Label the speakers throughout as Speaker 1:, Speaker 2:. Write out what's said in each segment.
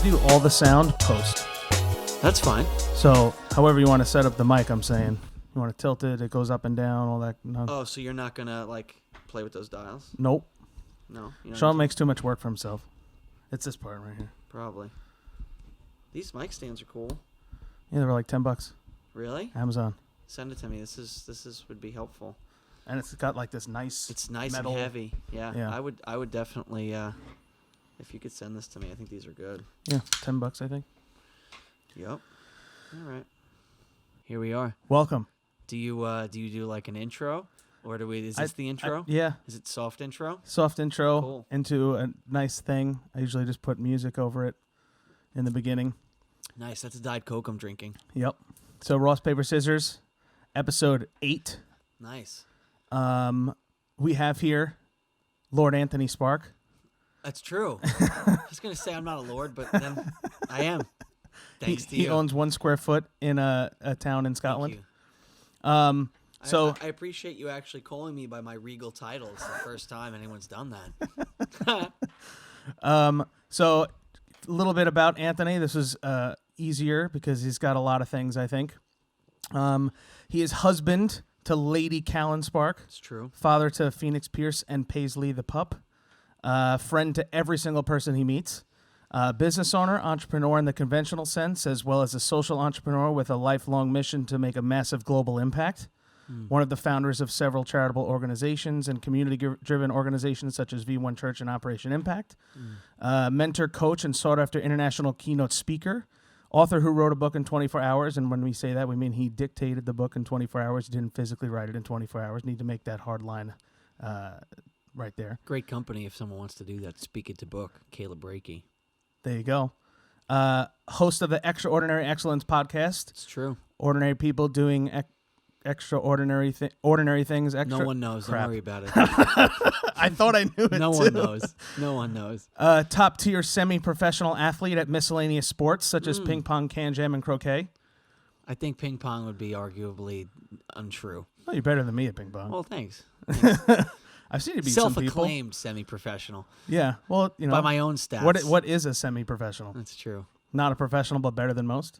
Speaker 1: do all the sound post.
Speaker 2: That's fine.
Speaker 1: So, however you want to set up the mic, I'm saying. You want to tilt it, it goes up and down, all that. No.
Speaker 2: Oh, so you're not gonna play with those dials?
Speaker 1: Nope.
Speaker 2: No.
Speaker 1: Sean makes too much work for himself. It's this part right here.
Speaker 2: Probably. These mic stands are cool.
Speaker 1: Yeah, they were like $10.
Speaker 2: Really?
Speaker 1: Amazon.
Speaker 2: Send it to me. This is would be helpful.
Speaker 1: And it's got like this nice.
Speaker 2: It's nice
Speaker 1: metal.
Speaker 2: and heavy. Yeah. I would definitely. If you could send this to me, I think these are good.
Speaker 1: Yeah, $10, I think.
Speaker 2: Yep. All right. Here we are.
Speaker 1: Welcome.
Speaker 2: Do you do like an intro, or do we? Is this the intro?
Speaker 1: Yeah.
Speaker 2: Is it soft intro?
Speaker 1: Soft intro
Speaker 2: Cool.
Speaker 1: into a nice thing. I usually just put music over it in the beginning.
Speaker 2: Nice. That's a Diet Coke I'm drinking.
Speaker 1: Yep. So Ross Paper Scissors, episode 8.
Speaker 2: Nice.
Speaker 1: We have here Lord Anthony Spark.
Speaker 2: That's true. I was gonna say I'm not a lord, but then I am. Thanks to you.
Speaker 1: He owns 1 square foot in a town in Scotland.
Speaker 2: Thank you.
Speaker 1: So
Speaker 2: I appreciate you actually calling me by my regal title. It's the first time anyone's done that.
Speaker 1: So a little bit about Anthony. This is easier because he's got a lot of things, I think. He is husband to Lady Callan Spark.
Speaker 2: It's true.
Speaker 1: Father to Phoenix Pierce and Paisley the pup. Friend to every single person he meets. Business owner, entrepreneur in the conventional sense, as well as a social entrepreneur with a lifelong mission to make a massive global impact. One of the founders of several charitable organizations and community-driven organizations such as V1 Church and Operation Impact. Mentor, coach, and sought-after international keynote speaker. Author who wrote a book in 24 hours, and when we say that, we mean he dictated the book in 24 hours. He didn't physically write it in 24 hours. Need to make that hard line right there.
Speaker 2: Great company if someone wants to do that. Speak It to Book, Caleb Reiki.
Speaker 1: There you go. Host of the Extraordinary Excellence podcast.
Speaker 2: It's true.
Speaker 1: Ordinary people doing ordinary things.
Speaker 2: No one knows.
Speaker 1: Crap.
Speaker 2: Don't worry about it.
Speaker 1: I thought I knew it.
Speaker 2: No
Speaker 1: too.
Speaker 2: one knows. No one knows.
Speaker 1: Top tier semi-professional athlete at miscellaneous sports such as ping pong, can jam, and croquet.
Speaker 2: I think ping pong would be arguably untrue.
Speaker 1: Well, you're better than me at ping pong.
Speaker 2: Well, thanks.
Speaker 1: I've seen you beat some people.
Speaker 2: Self-acclaimed semi-professional.
Speaker 1: Yeah. Well, you know.
Speaker 2: By my own stats.
Speaker 1: What is a semi-professional?
Speaker 2: That's true.
Speaker 1: Not a professional, but better than most?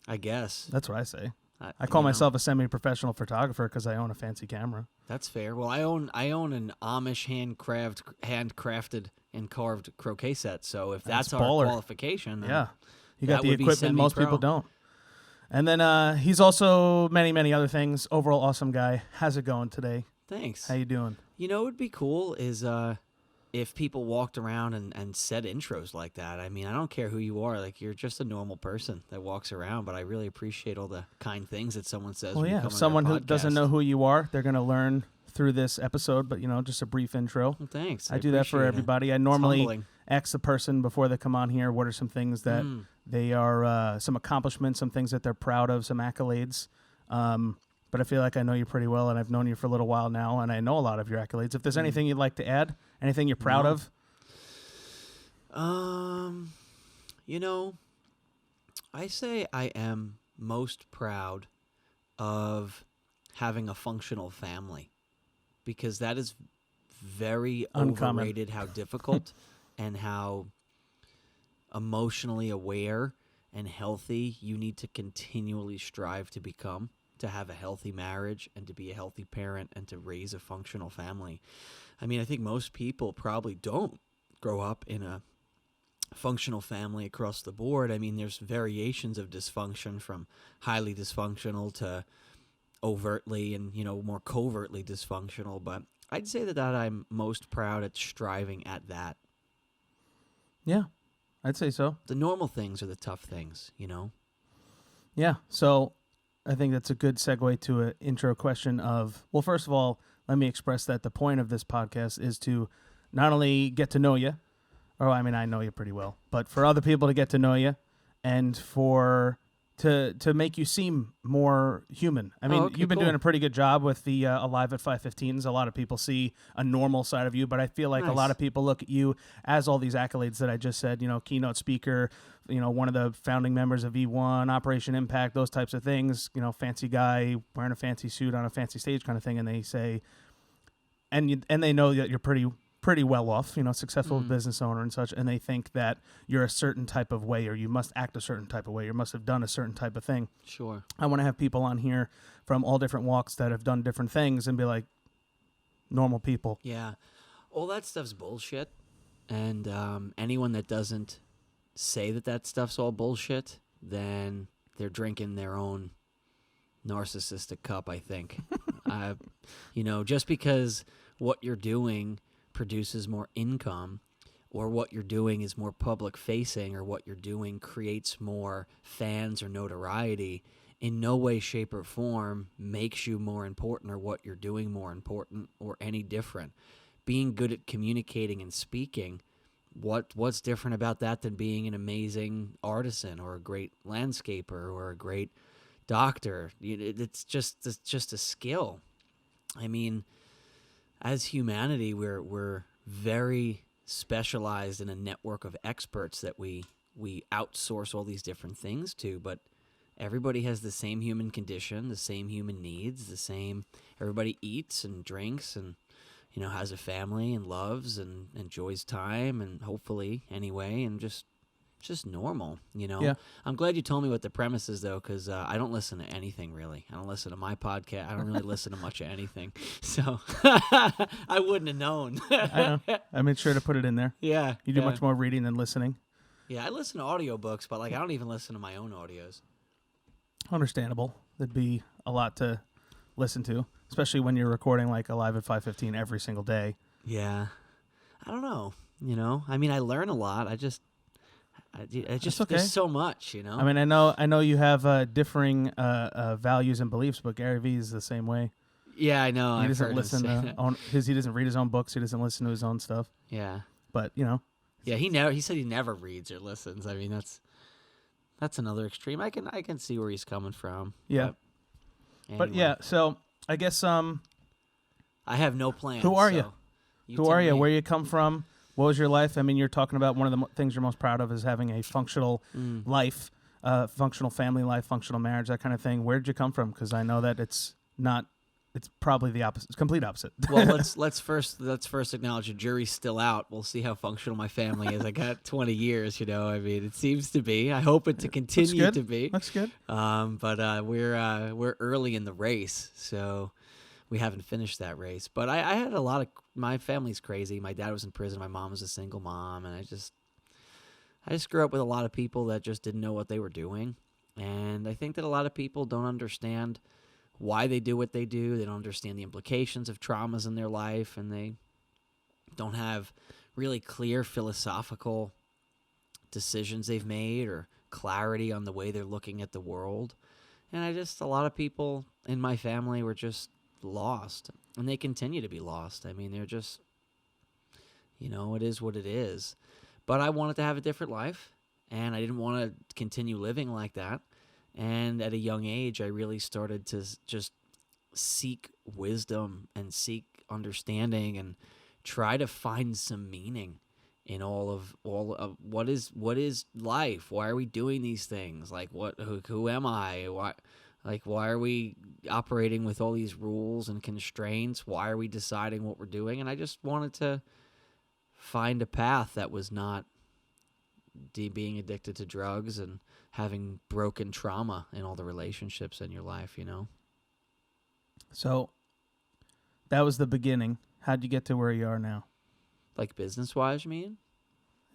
Speaker 2: I guess.
Speaker 1: That's what I say. I call myself a semi-professional photographer because I own a fancy camera.
Speaker 2: That's fair. Well, I own an Amish handcrafted and carved croquet set. So if that's our
Speaker 1: baller.
Speaker 2: Qualification, then
Speaker 1: Yeah, you got
Speaker 2: that
Speaker 1: the
Speaker 2: would be
Speaker 1: equipment most
Speaker 2: semi-pro.
Speaker 1: people don't. And then he's also many other things. Overall, awesome guy. How's it going today?
Speaker 2: Thanks.
Speaker 1: How you doing?
Speaker 2: You know what would be cool is if people walked around and said intros like that. I mean, I don't care who you are. Like, you're just a normal person that walks around, but I really appreciate all the kind things that someone says.
Speaker 1: Well,
Speaker 2: when you
Speaker 1: yeah.
Speaker 2: come
Speaker 1: If
Speaker 2: on
Speaker 1: someone
Speaker 2: their
Speaker 1: who doesn't
Speaker 2: podcast.
Speaker 1: know who you are, they're going to learn through this episode. But, just a brief intro.
Speaker 2: Well, thanks.
Speaker 1: I do that for
Speaker 2: appreciate it.
Speaker 1: everybody. I
Speaker 2: It's
Speaker 1: normally
Speaker 2: humbling.
Speaker 1: ask the person before they come on here what are some things that they are, some accomplishments, some things that they're proud of, some accolades. But I feel like I know you pretty well, and I've known you for a little while now, and I know a lot of your accolades. If there's anything you'd like to add, anything you're proud of?
Speaker 2: I say I am most proud of having a functional family because that is very
Speaker 1: Uncommon.
Speaker 2: overrated how difficult and how emotionally aware and healthy you need to continually strive to become to have a healthy marriage and to be a healthy parent and to raise a functional family. I mean, I think most people probably don't grow up in a functional family across the board. I mean, there's variations of dysfunction from highly dysfunctional to overtly and, more covertly dysfunctional. But I'd say that I'm most proud at striving at that.
Speaker 1: Yeah, I'd say so.
Speaker 2: The normal things are the tough things,
Speaker 1: Yeah, so I think that's a good segue to an intro question of, well, first of all, let me express that the point of this podcast is to not only get to know you, I know you pretty well, but for other people to get to know you and to make you seem more human. I mean, you've been doing a pretty good job with the Alive at 515s. A lot of people see a normal side of you, but I feel like a lot of people look at you as all these accolades that I just said, keynote speaker, one of the founding members of V1, Operation Impact, those types of things, fancy guy wearing a fancy suit on a fancy stage kind of thing. And they say, and they know that you're pretty pretty well off, successful business owner and such, and they think that you're a certain type of way or you must act a certain type of way, you must have done a certain type of thing.
Speaker 2: Sure.
Speaker 1: I want to have people on here from all different walks that have done different things and be like normal people.
Speaker 2: Yeah. All that stuff's bullshit. And anyone that doesn't say that stuff's all bullshit, then they're drinking their own narcissistic cup, I think. Just because what you're doing produces more income, or what you're doing is more public facing, or what you're doing creates more fans or notoriety, in no way, shape, or form makes you more important, or what you're doing more important, or any different. Being good at communicating and speaking, what's different about that than being an amazing artisan or a great landscaper or a great doctor? It's just a skill. I mean, as humanity, we're very specialized in a network of experts that we outsource all these different things to, but everybody has the same human condition, the same human needs, everybody eats and drinks and has a family and loves and enjoys time, and hopefully anyway, and just normal,
Speaker 1: Yeah.
Speaker 2: I'm glad you told me what the premise is, though, because I don't listen to anything, really. I don't listen to my podcast. I don't really listen to much of anything. So I wouldn't have known.
Speaker 1: I know. I made sure to put it in there.
Speaker 2: Yeah.
Speaker 1: You do much more reading than listening.
Speaker 2: Yeah, I listen to audiobooks, but I don't even listen to my own audios.
Speaker 1: Understandable. There'd be a lot to listen to, especially when you're recording Alive at 5:15 every single day.
Speaker 2: Yeah. I don't know. I mean, I learn a lot. I just
Speaker 1: okay.
Speaker 2: There's so much,
Speaker 1: I mean, I know you have differing values and beliefs, but Gary Vee is the same way.
Speaker 2: Yeah, I know.
Speaker 1: He doesn't listen to he doesn't read his own books. He doesn't listen to his own stuff.
Speaker 2: Yeah.
Speaker 1: But
Speaker 2: Yeah, he said he never reads or listens. I mean, that's another extreme. I can see where he's coming from.
Speaker 1: Yeah. But yeah, so I guess
Speaker 2: I have no plans.
Speaker 1: Who are you? Who are you?
Speaker 2: Me.
Speaker 1: Where you come from? What was your life? I mean, you're talking about one of the things you're most proud of is having a functional life, functional family life, functional marriage, that kind of thing. Where did you come from? Because I know that it's probably the opposite, complete opposite.
Speaker 2: Well, let's first acknowledge the jury's still out. We'll see how functional my family is. I got 20 years, I mean, it seems to be. I hope it to continue to be.
Speaker 1: That's good.
Speaker 2: But we're early in the race, so we haven't finished that race. But I had a lot of, my family's crazy. My dad was in prison. My mom was a single mom, and I just grew up with a lot of people that just didn't know what they were doing. And I think that a lot of people don't understand why they do what they do. They don't understand the implications of traumas in their life, and they don't have really clear philosophical decisions they've made or clarity on the way they're looking at the world. And a lot of people in my family were just lost, and they continue to be lost. I mean, they're just, it is what it is. But I wanted to have a different life, and I didn't want to continue living like that. And at a young age, I really started to just seek wisdom and seek understanding and try to find some meaning in all of what is life? Why are we doing these things? Who am I? Why are we operating with all these rules and constraints? Why are we deciding what we're doing? And I just wanted to find a path that was not being addicted to drugs and having broken trauma in all the relationships in your life,
Speaker 1: So that was the beginning. How'd you get to where you are now?
Speaker 2: Like business-wise, you mean?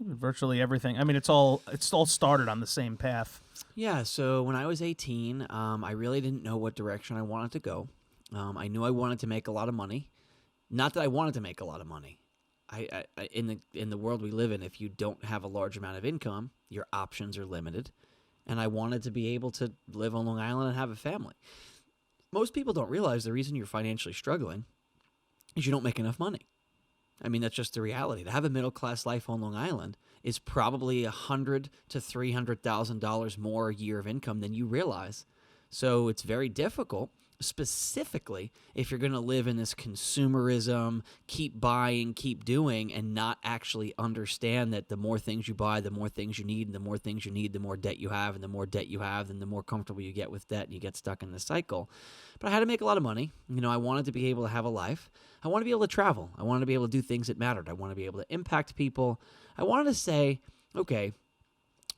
Speaker 1: Virtually everything. I mean, it's all started on the same path.
Speaker 2: Yeah, so when I was 18, I really didn't know what direction I wanted to go. I knew I wanted to make a lot of money. Not that I wanted to make a lot of money. I in the world we live in, if you don't have a large amount of income, your options are limited. And I wanted to be able to live on Long Island and have a family. Most people don't realize the reason you're financially struggling is you don't make enough money. I mean, that's just the reality. To have a middle-class life on Long Island is probably $100,000 to $300,000 more a year of income than you realize. So it's very difficult. specifically if you're going to live in this consumerism, keep buying, keep doing, and not actually understand that the more things you buy, the more things you need, and the more things you need, the more debt you have, and the more debt you have, then the more comfortable you get with debt, and you get stuck in this cycle. But I had to make a lot of money. I wanted to be able to have a life. I wanted to be able to travel. I wanted to be able to do things that mattered. I wanted to be able to impact people. I wanted to say, okay,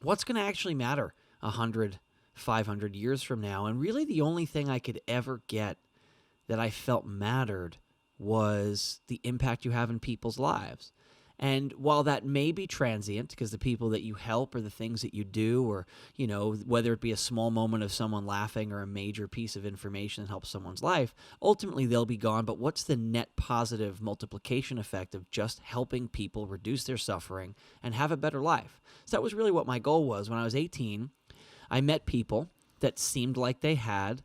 Speaker 2: what's going to actually matter 100, 500 years from now? And really the only thing I could ever get that I felt mattered was the impact you have in people's lives. And while that may be transient, because the people that you help or the things that you do, or, whether it be a small moment of someone laughing or a major piece of information that helps someone's life, ultimately they'll be gone. But what's the net positive multiplication effect of just helping people reduce their suffering and have a better life? So that was really what my goal was. When I was 18, I met people that seemed like they had,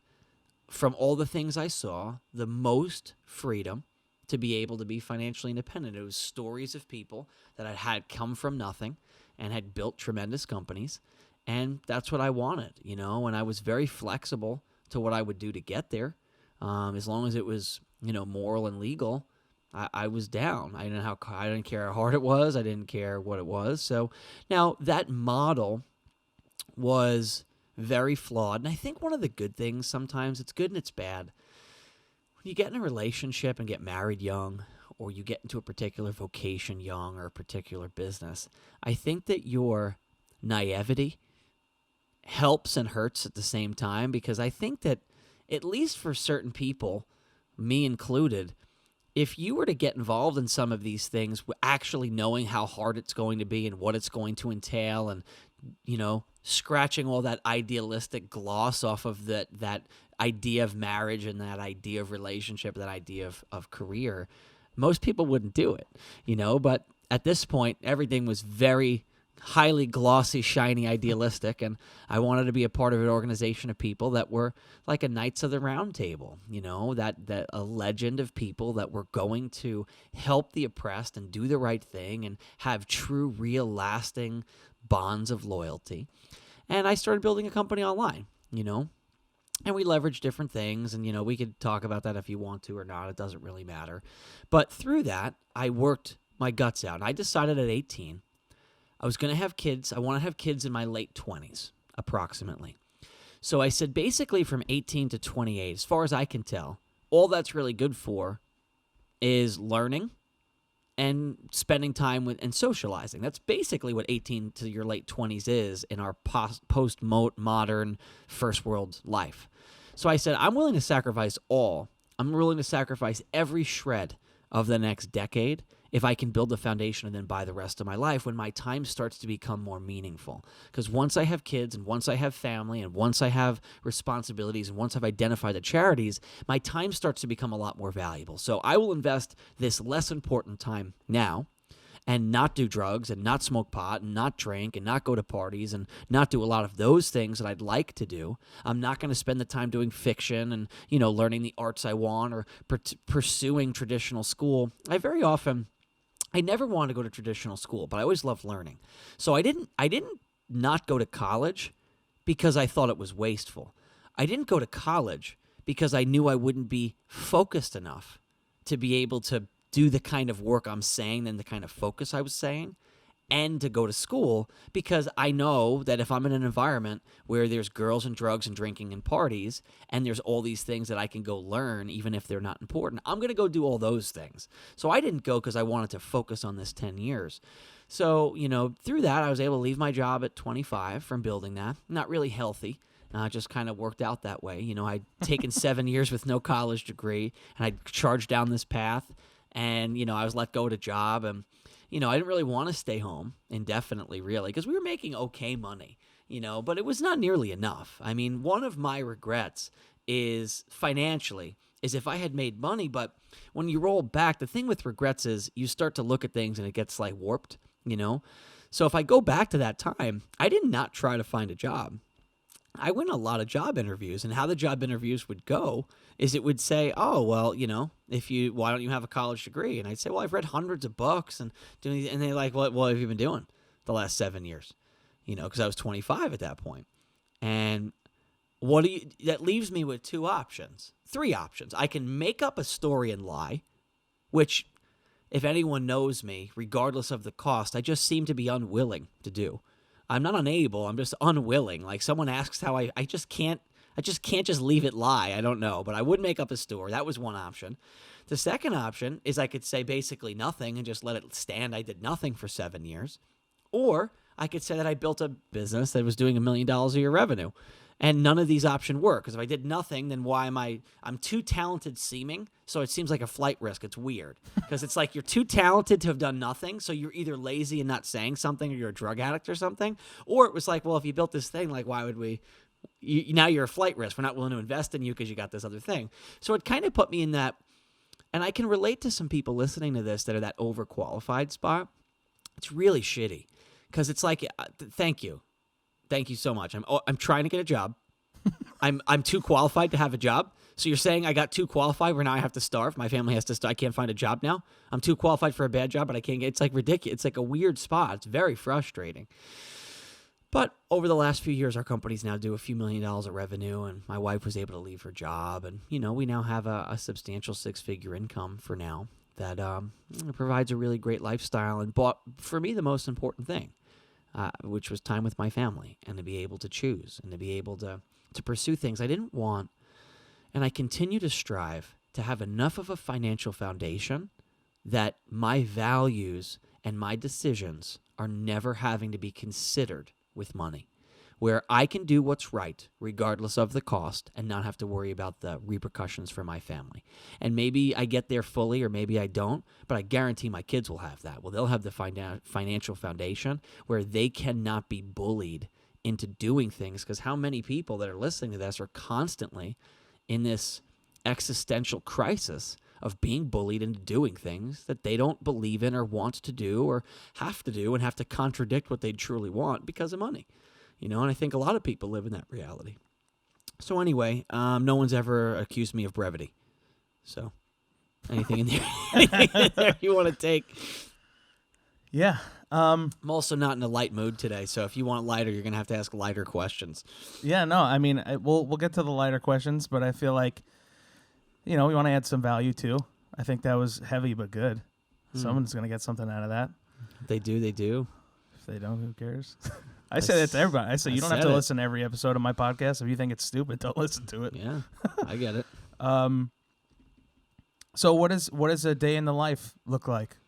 Speaker 2: from all the things I saw, the most freedom to be able to be financially independent. It was stories of people that had come from nothing and had built tremendous companies, and that's what I wanted, and I was very flexible to what I would do to get there. As long as it was, moral and legal, I was down. I didn't care how hard it was. I didn't care what it was. So now that model was very flawed, and I think one of the good things, sometimes it's good and it's bad. When you get in a relationship and get married young, or you get into a particular vocation young, or a particular business, I think that your naivety helps and hurts at the same time, because I think that, at least for certain people, me included, if you were to get involved in some of these things, actually knowing how hard it's going to be and what it's going to entail, and scratching all that idealistic gloss off of that idea of marriage and that idea of relationship, that idea of career, most people wouldn't do it, But at this point, everything was very highly glossy, shiny, idealistic, and I wanted to be a part of an organization of people that were like a Knights of the Round Table, that a legend of people that were going to help the oppressed and do the right thing and have true, real, lasting bonds of loyalty. And I started building a company online, and we leveraged different things, and, we could talk about that if you want to or not. It doesn't really matter. But through that, I worked my guts out, and I decided at 18 I was going to have kids. I want to have kids in my late 20s, approximately. So I said, basically from 18 to 28, as far as I can tell, all that's really good for is learning and spending time with and socializing. That's basically what 18 to your late 20s is in our post-modern first world life. So I said, I'm willing to sacrifice all. I'm willing to sacrifice every shred of the next decade if I can build the foundation and then buy the rest of my life when my time starts to become more meaningful. Because once I have kids, and once I have family, and once I have responsibilities, and once I've identified the charities, my time starts to become a lot more valuable. So I will invest this less important time now and not do drugs and not smoke pot and not drink and not go to parties and not do a lot of those things that I'd like to do. I'm not going to spend the time doing fiction and, learning the arts I want or pursuing traditional school. I never wanted to go to traditional school, but I always loved learning. So I didn't not go to college because I thought it was wasteful. I didn't go to college because I knew I wouldn't be focused enough to be able to do the kind of work I'm saying and the kind of focus I was saying, and to go to school because I know that if I'm in an environment where there's girls and drugs and drinking and parties, and there's all these things that I can go learn, even if they're not important, I'm going to go do all those things. So I didn't go because I wanted to focus on this 10 years. So, through that, I was able to leave my job at 25 from building that. Not really healthy. Just kind of worked out that way. I'd taken 7 years with no college degree, and I'd charged down this path, and, I was let go at a job, and I didn't really want to stay home indefinitely, really, because we were making okay money, but it was not nearly enough. I mean, one of my regrets is financially is if I had made money, but when you roll back, the thing with regrets is you start to look at things and it gets like warped, So if I go back to that time, I did not try to find a job. I went a lot of job interviews, and how the job interviews would go is it would say, oh, well, why don't you have a college degree? And I'd say, well, I've read hundreds of books and they're like, what have you been doing? the last 7 years, because I was 25 at that point. And that leaves me with three options. I can make up a story and lie, which, if anyone knows me, regardless of the cost, I just seem to be unwilling to do. I'm not unable, I'm just unwilling. Like, someone asks how I just can't just leave it lie. I don't know, but I would make up a story. That was one option. The second option is I could say basically nothing and just let it stand. I did nothing for 7 years. Or I could say that I built a business that was doing $1 million a year revenue. And none of these options work, because if I did nothing, then I'm too talented seeming, so it seems like a flight risk. It's weird, because it's like you're too talented to have done nothing, so you're either lazy and not saying something, or you're a drug addict or something. Or it was like, well, if you built this thing, like, why would we... now you're a flight risk. We're not willing to invest in you because you got this other thing. So it kind of put me in that, and I can relate to some people listening to this that are that overqualified spot. It's really shitty, because it's like, thank you so much. I'm trying to get a job. I'm too qualified to have a job. So you're saying I got too qualified where now I have to starve? My family has to starve. I can't find a job now? I'm too qualified for a bad job, but I can't get... It's like ridiculous. It's like a weird spot. It's very frustrating. But over the last few years, our companies now do a few $1 million of revenue, and my wife was able to leave her job. And, we now have a substantial 6-figure income for now that provides a really great lifestyle and bought, for me, the most important thing, which was time with my family, and to be able to choose and to be able to pursue things I didn't want. And I continue to strive to have enough of a financial foundation that my values and my decisions are never having to be considered with money, where I can do what's right regardless of the cost and not have to worry about the repercussions for my family. And maybe I get there fully, or maybe I don't, but I guarantee my kids will have that. Well, they'll have the financial foundation where they cannot be bullied into doing things, because how many people that are listening to this are constantly in this existential crisis of being bullied into doing things that they don't believe in or want to do or have to do, and have to contradict what they truly want because of money. And I think a lot of people live in that reality. So anyway, no one's ever accused me of brevity. So anything in there you want to take?
Speaker 1: Yeah.
Speaker 2: I'm also not in a light mood today, so if you want lighter, you're going to have to ask lighter questions.
Speaker 1: Yeah, no, I mean, we'll get to the lighter questions, but I feel like, we want to add some value too. I think that was heavy but good. Someone's going to get something out of that.
Speaker 2: They do.
Speaker 1: If they don't, who cares? I say that to everybody. I say you don't have to listen to every episode of my podcast. If you think it's stupid, don't listen to it.
Speaker 2: Yeah, I get it.
Speaker 1: So what does a day in the life look like?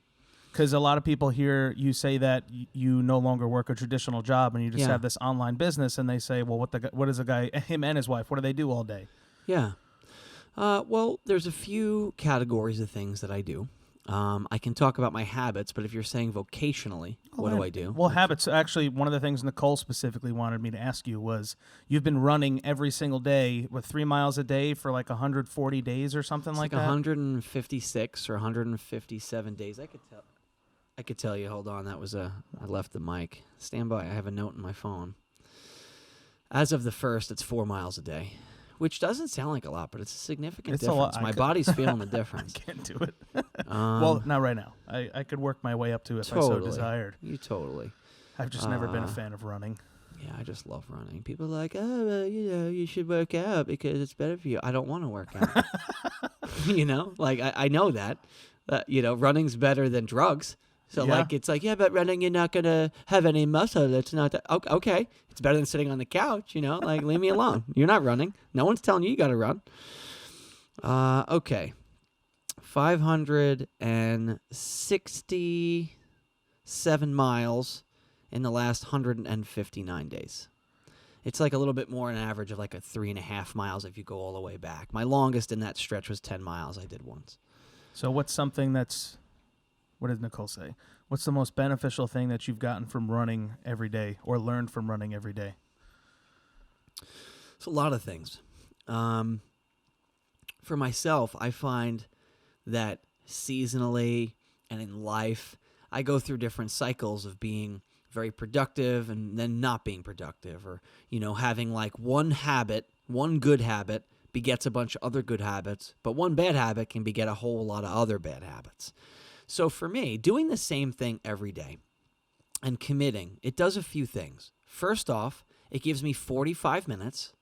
Speaker 1: Because a lot of people hear you say that you no longer work a traditional job and you just have this online business, and they say, well, what is a guy, him and his wife, what do they do all day?
Speaker 2: Yeah. Well, there's a few categories of things that I do. I can talk about my habits, but if you're saying vocationally, what do I do?
Speaker 1: Well, habits, actually, one of the things Nicole specifically wanted me to ask you was, you've been running every single day, 3 miles a day for like 140 days or something
Speaker 2: it's
Speaker 1: like that?
Speaker 2: 156 or 157 days. I could tell you. Hold on. I left the mic. Stand by. I have a note in my phone. As of the 1st, it's 4 miles a day, which doesn't sound like a lot, but it's a significant difference. My body's feeling the difference.
Speaker 1: I can't do it. Well, not right now. I could work my way up to it if I so desired.
Speaker 2: You totally.
Speaker 1: I've just never been a fan of running.
Speaker 2: Yeah, I just love running. People are like, you should work out because it's better for you. I don't want to work out. I know that. Running's better than drugs. So, it's like, yeah, but running, you're not going to have any muscle. That's not that. Okay. It's better than sitting on the couch, leave me alone. You're not running. No one's telling you got to run. Okay. 567 miles in the last 159 days. It's like a little bit more an average of like a 3.5 miles if you go all the way back. My longest in that stretch was 10 miles I did once.
Speaker 1: So what's something that's... What did Nicole say? What's the most beneficial thing that you've gotten from running every day or learned from running every day?
Speaker 2: It's a lot of things. For myself, I find that seasonally and in life, I go through different cycles of being very productive and then not being productive, or, having like one good habit begets a bunch of other good habits, but one bad habit can beget a whole lot of other bad habits. So for me, doing the same thing every day and committing, it does a few things. First off, it gives me 45 minutes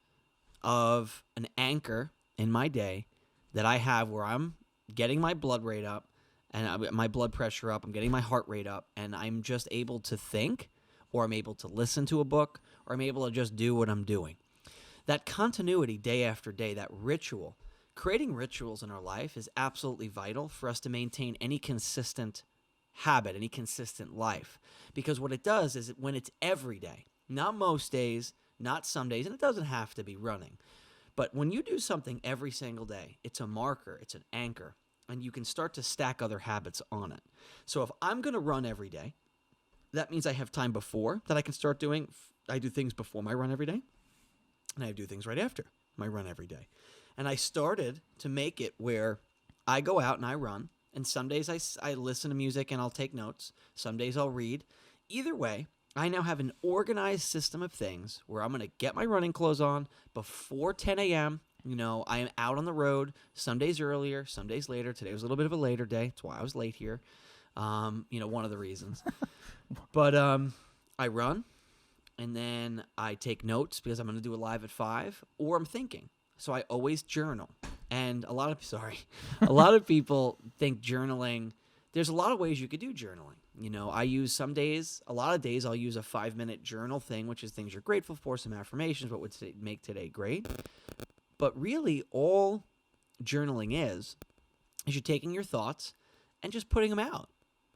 Speaker 2: of an anchor in my day that I have where I'm getting my blood rate up and my blood pressure up, I'm getting my heart rate up, and I'm just able to think, or I'm able to listen to a book, or I'm able to just do what I'm doing. That continuity day after day, that ritual, creating rituals in our life is absolutely vital for us to maintain any consistent habit, any consistent life. Because what it does is when it's every day, not most days, not some days, and it doesn't have to be running, but when you do something every single day, it's a marker, it's an anchor, and you can start to stack other habits on it. So if I'm going to run every day, that means I have time before that I can start doing. I do things before my run every day, and I do things right after my run every day. And I started to make it where I go out and I run, and some days I listen to music and I'll take notes. Some days I'll read. Either way, I now have an organized system of things where I'm going to get my running clothes on before 10 a.m. You know, I am out on the road some days earlier, some days later. Today was a little bit of a later day. That's why I was late here. One of the reasons. But I run, and then I take notes because I'm going to do it live at 5, or I'm thinking. So I always journal. And a lot of people think journaling, there's a lot of ways you could do journaling. You know, a lot of days I'll use a 5-minute journal thing, which is things you're grateful for, some affirmations, what would make today great. But really all journaling is you're taking your thoughts and just putting them out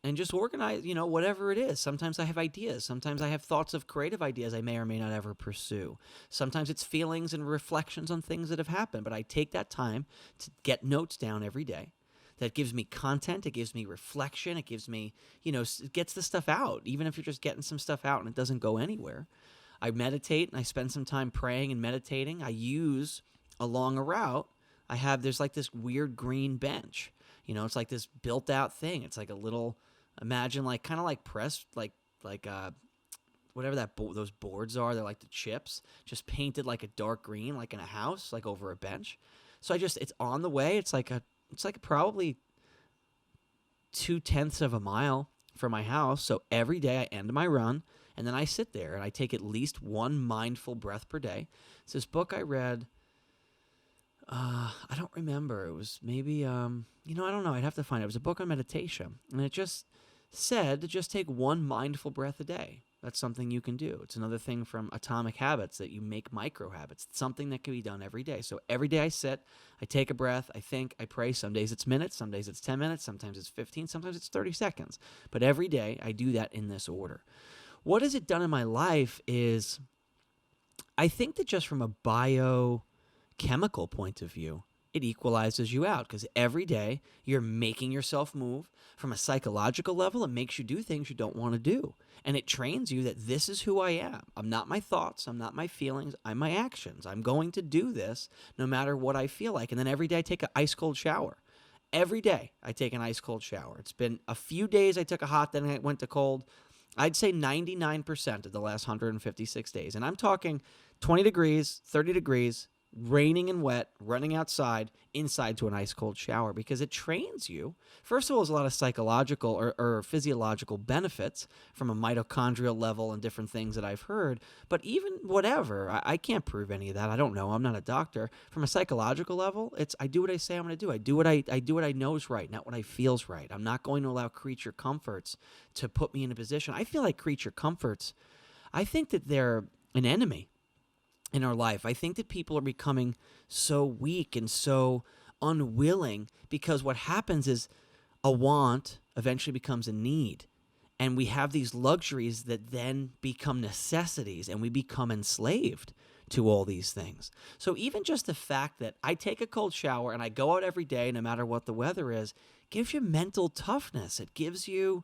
Speaker 2: and just organize, whatever it is. Sometimes I have ideas. Sometimes I have thoughts of creative ideas I may or may not ever pursue. Sometimes it's feelings and reflections on things that have happened. But I take that time to get notes down every day. That gives me content. It gives me reflection. It gives me, it gets the stuff out. Even if you're just getting some stuff out and it doesn't go anywhere. I meditate and I spend some time praying and meditating. I use along a route, there's like this weird green bench. It's like this built out thing. It's like a little, imagine like kind of like pressed, like whatever those boards are. They're like the chips, just painted like a dark green, like in a house, like over a bench. So it's on the way. It's like probably 0.2 of a mile from my house. So every day I end my run and then I sit there and I take at least one mindful breath per day. It's this book I read. I don't remember. It was maybe, I don't know. I'd have to find it. It was a book on meditation. And it just said to just take one mindful breath a day. That's something you can do. It's another thing from Atomic Habits that you make micro habits. It's something that can be done every day. So every day I sit, I take a breath, I think, I pray. Some days it's minutes, some days it's 10 minutes, sometimes it's 15, sometimes it's 30 seconds. But every day I do that in this order. What has it done in my life is, I think that just from a biochemical point of view, it equalizes you out because every day you're making yourself move. From a psychological level, it makes you do things you don't want to do. And it trains you that this is who I am. I'm not my thoughts. I'm not my feelings. I'm my actions. I'm going to do this no matter what I feel like. And then every day I take an ice cold shower. Every day I take an ice cold shower. It's been a few days I took a hot, then I went to cold. I'd say 99% of the last 156 days. And I'm talking 20 degrees, 30 degrees, raining and wet, running outside, inside to an ice cold shower, because it trains you. First of all, there's a lot of psychological or physiological benefits from a mitochondrial level and different things that I've heard. But even whatever, I can't prove any of that. I don't know. I'm not a doctor. From a psychological level, I do what I say I'm going to do. I do what I know is right, not what I feel's right. I'm not going to allow creature comforts to put me in a position. I feel like creature comforts, I think that they're an enemy in our life. I think that people are becoming so weak and so unwilling because what happens is a want eventually becomes a need. And we have these luxuries that then become necessities and we become enslaved to all these things. So even just the fact that I take a cold shower and I go out every day, no matter what the weather is, gives you mental toughness. It gives you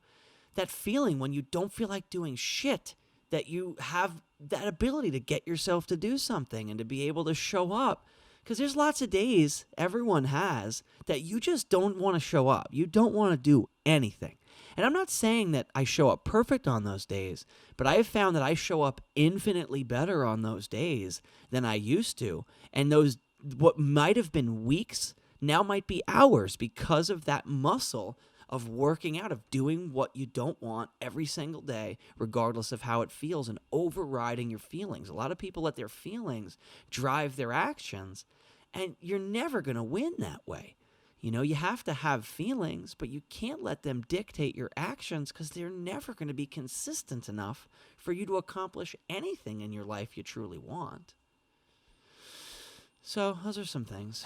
Speaker 2: that feeling when you don't feel like doing shit, that you have that ability to get yourself to do something and to be able to show up. Because there's lots of days everyone has that you just don't want to show up. You don't want to do anything. And I'm not saying that I show up perfect on those days, but I have found that I show up infinitely better on those days than I used to. And those, what might have been weeks, now might be hours because of that muscle of working out, of doing what you don't want every single day, regardless of how it feels, and overriding your feelings. A lot of people let their feelings drive their actions, and you're never going to win that way. You know, you have to have feelings, but you can't let them dictate your actions, because they're never going to be consistent enough for you to accomplish anything in your life you truly want. So those are some things.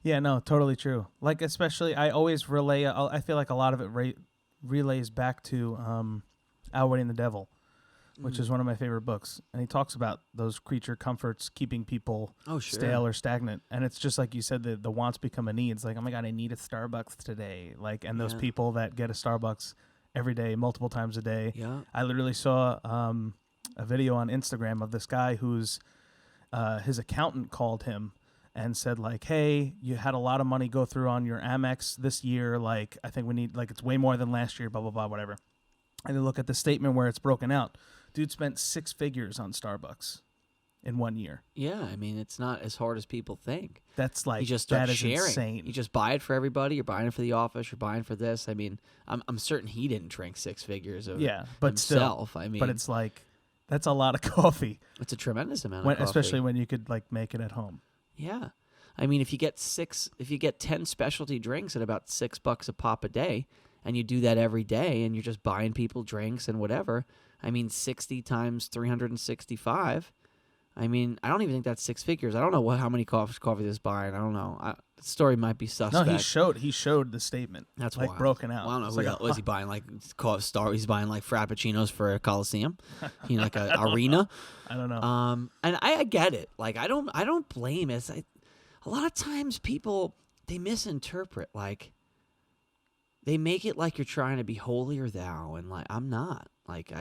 Speaker 1: Yeah, no, totally true. Like, especially, I always relay, I feel like a lot of it relays back to Outwitting the Devil, which is one of my favorite books. And he talks about those creature comforts keeping people stale or stagnant. And it's just like you said, the wants become a need. It's like, oh my God, I need a Starbucks today. Like, and those people that get a Starbucks every day, multiple times a day.
Speaker 2: Yeah.
Speaker 1: I literally saw a video on Instagram of this guy who's, his accountant called him and said, like, hey, you had a lot of money go through on your Amex this year. Like, I think we need, like, it's way more than last year, blah, blah, blah, whatever. And they look at the statement where it's broken out. Dude spent 6 figures on Starbucks in 1 year.
Speaker 2: Yeah, I mean, it's not as hard as people think.
Speaker 1: That's like,
Speaker 2: you just start
Speaker 1: that is
Speaker 2: sharing.
Speaker 1: insane.
Speaker 2: You just buy it for everybody. You're buying it for the office. You're buying for this. I mean, I'm certain he didn't drink 6 figures of
Speaker 1: but
Speaker 2: himself.
Speaker 1: Still,
Speaker 2: I mean,
Speaker 1: but it's like, that's a lot of coffee.
Speaker 2: It's a tremendous amount of coffee.
Speaker 1: Especially when you could, like, make it at home.
Speaker 2: Yeah. I mean, if you get 10 specialty drinks at about $6 a pop a day, and you do that every day, and you're just buying people drinks and whatever, I mean, 60 times 365. I mean, I don't even think that's 6 figures. I don't know how many coffee this buying. I don't know. The story might be suspect.
Speaker 1: No, he showed the statement.
Speaker 2: That's
Speaker 1: like
Speaker 2: wild.
Speaker 1: Broken out.
Speaker 2: Well, I don't know.
Speaker 1: It's
Speaker 2: Was he buying like He's buying like frappuccinos for a Coliseum, like a arena.
Speaker 1: I don't know.
Speaker 2: And I get it. Like, I don't blame it. A lot of times people, they misinterpret. Like, they make it like you're trying to be holier thou, and like, I'm not. Like,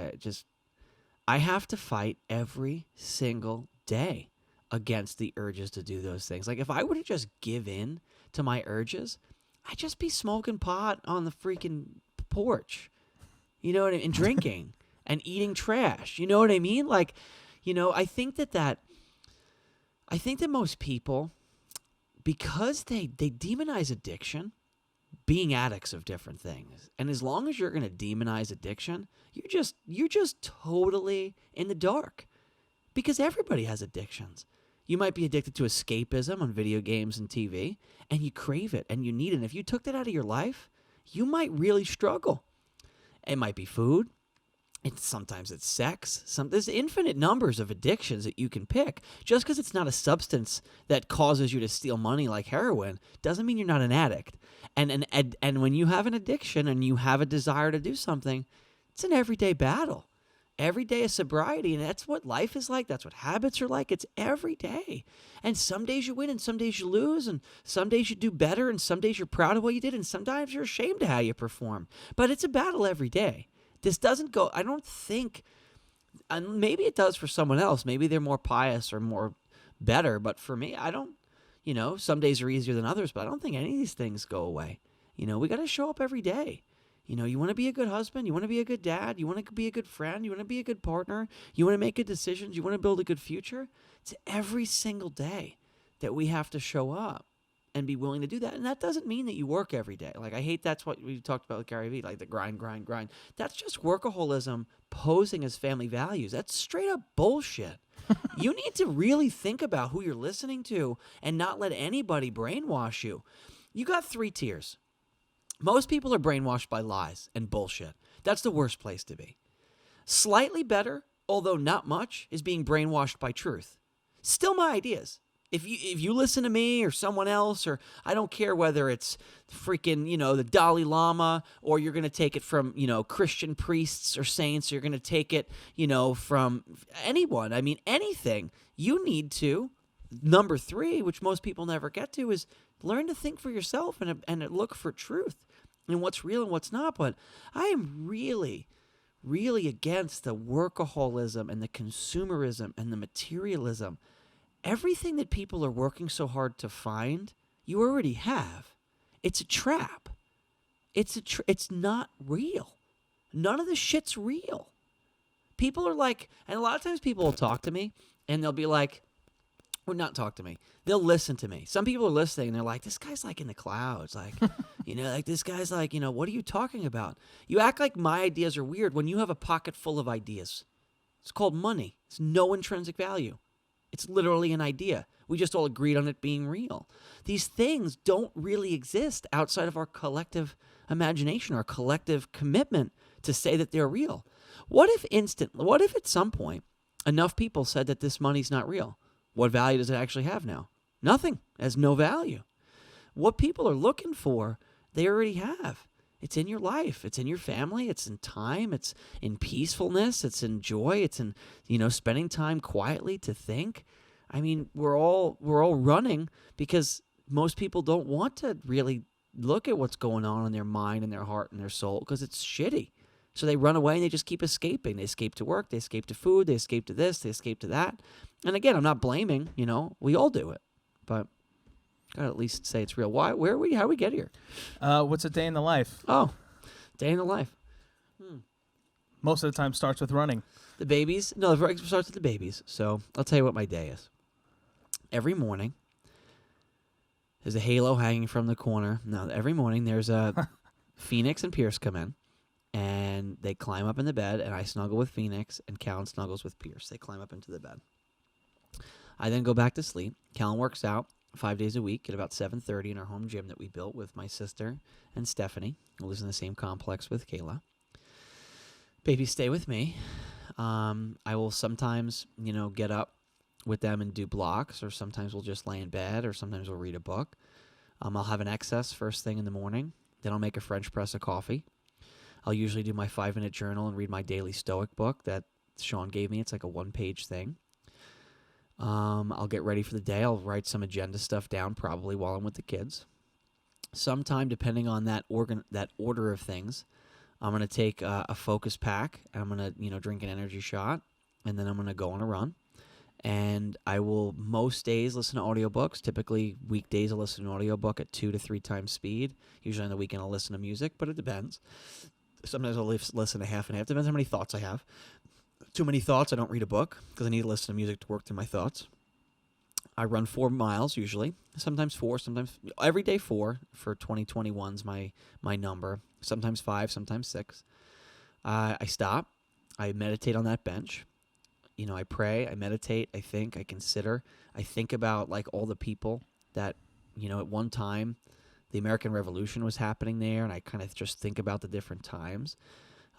Speaker 2: I have to fight every single day against the urges to do those things. Like, if I were to just give in to my urges, I'd just be smoking pot on the freaking porch, you know what I mean? And drinking and eating trash. You know what I mean? Like, you know, I think that most people, because they demonize addiction, being addicts of different things. And as long as you're going to demonize addiction, you're just totally in the dark, because everybody has addictions. You might be addicted to escapism on video games and TV, and you crave it and you need it. And if you took that out of your life, you might really struggle. It might be food. Sometimes it's sex. There's infinite numbers of addictions that you can pick. Just because it's not a substance that causes you to steal money like heroin doesn't mean you're not an addict. And when you have an addiction and you have a desire to do something, it's an everyday battle. Every day is sobriety, and that's what life is like. That's what habits are like. It's every day. And some days you win, and some days you lose, and some days you do better, and some days you're proud of what you did, and sometimes you're ashamed of how you perform. But it's a battle every day. This doesn't go, I don't think, and maybe it does for someone else. Maybe they're more pious or more better. But for me, I don't, some days are easier than others, but I don't think any of these things go away. We got to show up every day. You want to be a good husband. You want to be a good dad. You want to be a good friend. You want to be a good partner. You want to make good decisions. You want to build a good future. It's every single day that we have to show up and be willing to do that. And that doesn't mean that you work every day. Like, I hate that's what we talked about with Gary Vee, like the grind. That's just workaholism posing as family values. That's straight up bullshit. You need to really think about who you're listening to and not let anybody brainwash you. You got 3 tiers. Most people are brainwashed by lies and bullshit. That's the worst place to be. Slightly better, although not much, is being brainwashed by truth. Still my ideas. If you listen to me or someone else, or I don't care whether it's freaking, the Dalai Lama, or you're going to take it from, Christian priests or saints, or you're going to take it, from anyone. I mean, anything. You need to, number 3, which most people never get to, is learn to think for yourself and look for truth and what's real and what's not. But I am really, really against the workaholism and the consumerism and the materialism. Everything that people are working so hard to find, you already have. It's a trap. It's not real. None of the shit's real. People are like, and a lot of times people will talk to me and they'll be like, Would not talk to me. They'll listen to me. Some people are listening and they're like, this guy's like in the clouds. Like, like this guy's like, what are you talking about? You act like my ideas are weird when you have a pocket full of ideas. It's called money. It's no intrinsic value. It's literally an idea. We just all agreed on it being real. These things don't really exist outside of our collective imagination, our collective commitment to say that they're real. What if at some point enough people said that this money's not real? What value does it actually have now? Nothing. It has no value. What people are looking for, they already have. It's in your life. It's in your family. It's in time. It's in peacefulness. It's in joy. It's in, spending time quietly to think. I mean, we're all running because most people don't want to really look at what's going on in their mind and their heart and their soul because it's shitty. So they run away and they just keep escaping. They escape to work. They escape to food. They escape to this. They escape to that. And again, I'm not blaming, we all do it. But gotta at least say it's real. Why? Where are we? How we get here?
Speaker 1: What's a day in the life?
Speaker 2: Oh, day in the life.
Speaker 1: Most of the time starts with running.
Speaker 2: The babies? No, it starts with the babies. So I'll tell you what my day is. Every morning, there's a halo hanging from the corner. No, every morning there's a Phoenix and Pierce come in. And they climb up in the bed, and I snuggle with Phoenix, and Callan snuggles with Pierce. They climb up into the bed. I then go back to sleep. Callan works out 5 days a week at about 7:30 in our home gym that we built with my sister and Stephanie, who lives in the same complex with Kayla. Babies stay with me. I will sometimes, get up with them and do blocks, or sometimes we'll just lay in bed, or sometimes we'll read a book. I'll have an excess first thing in the morning. Then I'll make a French press of coffee. I'll usually do my 5-minute journal and read my daily Stoic book that Sean gave me. It's like a 1-page thing. I'll get ready for the day. I'll write some agenda stuff down probably while I'm with the kids. Sometime, depending on that order of things, I'm going to take a focus pack. I'm going to, drink an energy shot, and then I'm going to go on a run. And I will most days listen to audiobooks. Typically, weekdays I'll listen to an audiobook at 2 to 3 times speed. Usually on the weekend I'll listen to music, but it depends. Sometimes I'll listen to half and half. Depends how many thoughts I have. Too many thoughts, I don't read a book because I need to listen to music to work through my thoughts. I run 4 miles usually. Sometimes 4, sometimes every day 4 for 2021's my number. Sometimes 5, sometimes 6. I stop. I meditate on that bench. I pray, I meditate, I think, I consider. I think about like all the people that, at one time the American Revolution was happening there, and I kind of just think about the different times.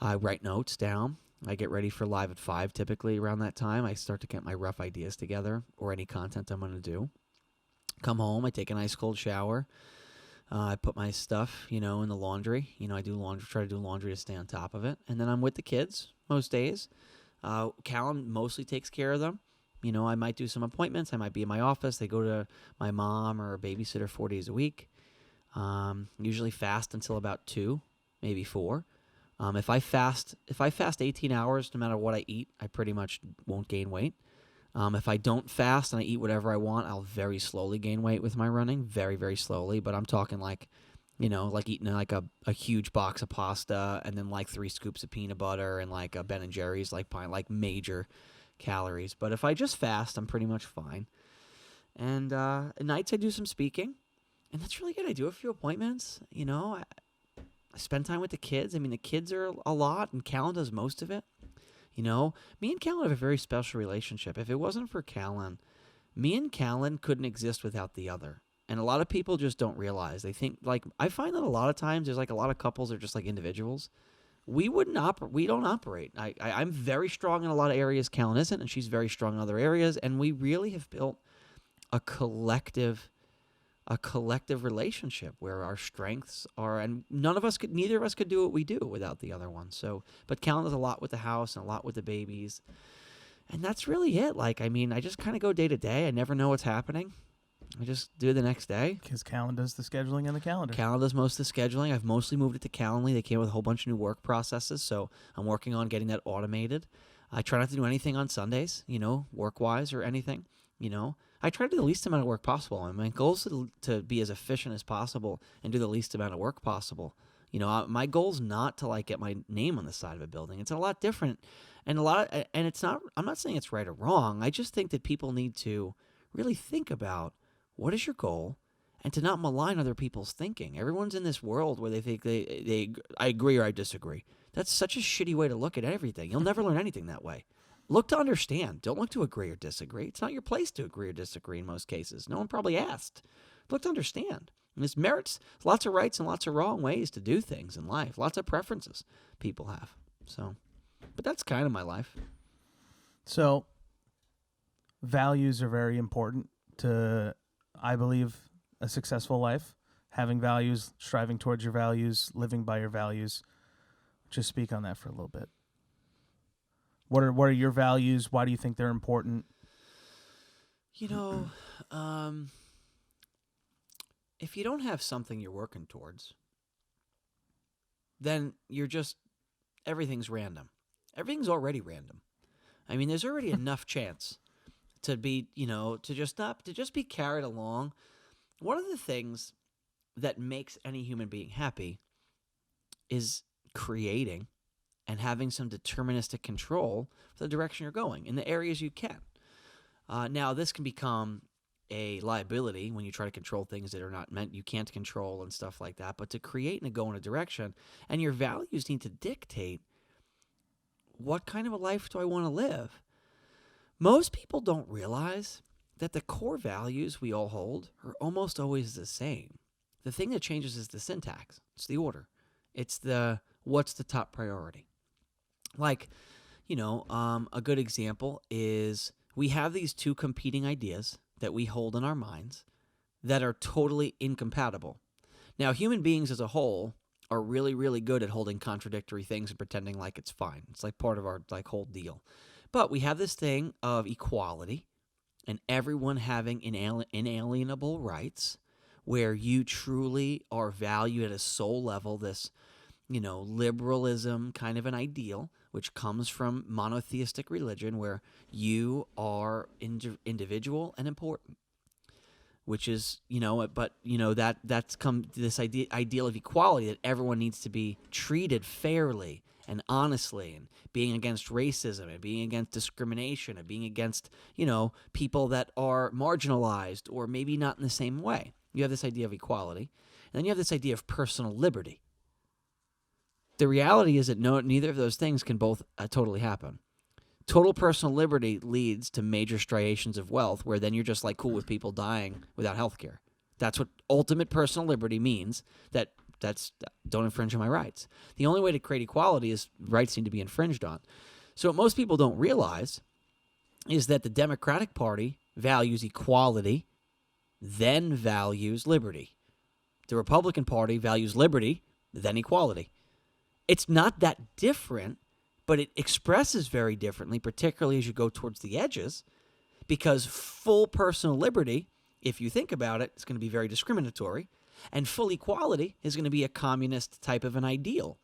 Speaker 2: I write notes down. I get ready for Live at 5 typically around that time. I start to get my rough ideas together or any content I'm going to do. Come home, I take an ice cold shower. I put my stuff, in the laundry. I do laundry, try to do laundry to stay on top of it. And then I'm with the kids most days. Callan mostly takes care of them. I might do some appointments. I might be in my office. They go to my mom or a babysitter 4 days a week. Usually fast until about 2, maybe 4. If I fast 18 hours, no matter what I eat, I pretty much won't gain weight. If I don't fast and I eat whatever I want, I'll very slowly gain weight with my running, very, very slowly. But I'm talking like eating like a huge box of pasta and then like 3 scoops of peanut butter and like a Ben & Jerry's like major calories. But if I just fast, I'm pretty much fine. And at nights I do some speaking. And that's really good. I do a few appointments. I spend time with the kids. I mean, the kids are a lot, and Callan does most of it. Me and Callan have a very special relationship. If it wasn't for Callan, me and Callan couldn't exist without the other. And a lot of people just don't realize. They think, I find that a lot of times there's a lot of couples are just like individuals. We don't operate. I'm very strong in a lot of areas Callan isn't, and she's very strong in other areas. And we really have built a collective relationship where our strengths are, and neither of us could do what we do without the other one. So, but Callan does a lot with the house and a lot with the babies, and that's really it. I just kind of go day to day. I never know what's happening. I just do it the next day.
Speaker 1: Because Callan does the scheduling and the calendar.
Speaker 2: Callan does most of the scheduling. I've mostly moved it to Calendly. They came with a whole bunch of new work processes, so I'm working on getting that automated. I try not to do anything on Sundays, work-wise or anything, I try to do the least amount of work possible. And my goal is to be as efficient as possible and do the least amount of work possible. My goal is not to get my name on the side of a building. It's a lot different, and it's not. I'm not saying it's right or wrong. I just think that people need to really think about what is your goal and to not malign other people's thinking. Everyone's in this world where they think I agree or I disagree. That's such a shitty way to look at everything. You'll never learn anything that way. Look to understand. Don't look to agree or disagree. It's not your place to agree or disagree in most cases. No one probably asked. Look to understand. And there's merits, lots of rights and lots of wrong ways to do things in life. Lots of preferences people have. So, but that's kind of my life.
Speaker 1: So, values are very important to, I believe, a successful life. Having values, striving towards your values, living by your values. Just speak on that for a little bit. What are your values? Why do you think they're important?
Speaker 2: You know, if you don't have something you're working towards, then everything's random. Everything's already random. I mean, there's already enough chance to be, to just be carried along. One of the things that makes any human being happy is creating and having some deterministic control for the direction you're going in the areas you can. Now, this can become a liability when you try to control things that are not meant you can't control and stuff like that. But to create and to go in a direction, and your values need to dictate what kind of a life do I want to live. Most people don't realize that the core values we all hold are almost always the same. The thing that changes is the syntax. It's the order. It's what's the top priority. Like, a good example is we have these two competing ideas that we hold in our minds that are totally incompatible. Now, human beings as a whole are really, really good at holding contradictory things and pretending like it's fine. It's like part of our whole deal. But we have this thing of equality and everyone having inalienable rights where you truly are valued at a soul level, this, liberalism kind of an ideal, which comes from monotheistic religion where you are individual and important, which is, that's come this ideal of equality that everyone needs to be treated fairly and honestly, and being against racism and being against discrimination and being against, people that are marginalized or maybe not in the same way. You have this idea of equality, and then you have this idea of personal liberty. The reality is that neither of those things can both totally happen. Total personal liberty leads to major striations of wealth where then you're just cool with people dying without health care. That's what ultimate personal liberty means, that's don't infringe on my rights. The only way to create equality is rights need to be infringed on. So what most people don't realize is that the Democratic Party values equality, then values liberty. The Republican Party values liberty, then equality. It's not that different, but it expresses very differently, particularly as you go towards the edges, because full personal liberty, if you think about it, is going to be very discriminatory, and full equality is going to be a communist type of an ideal.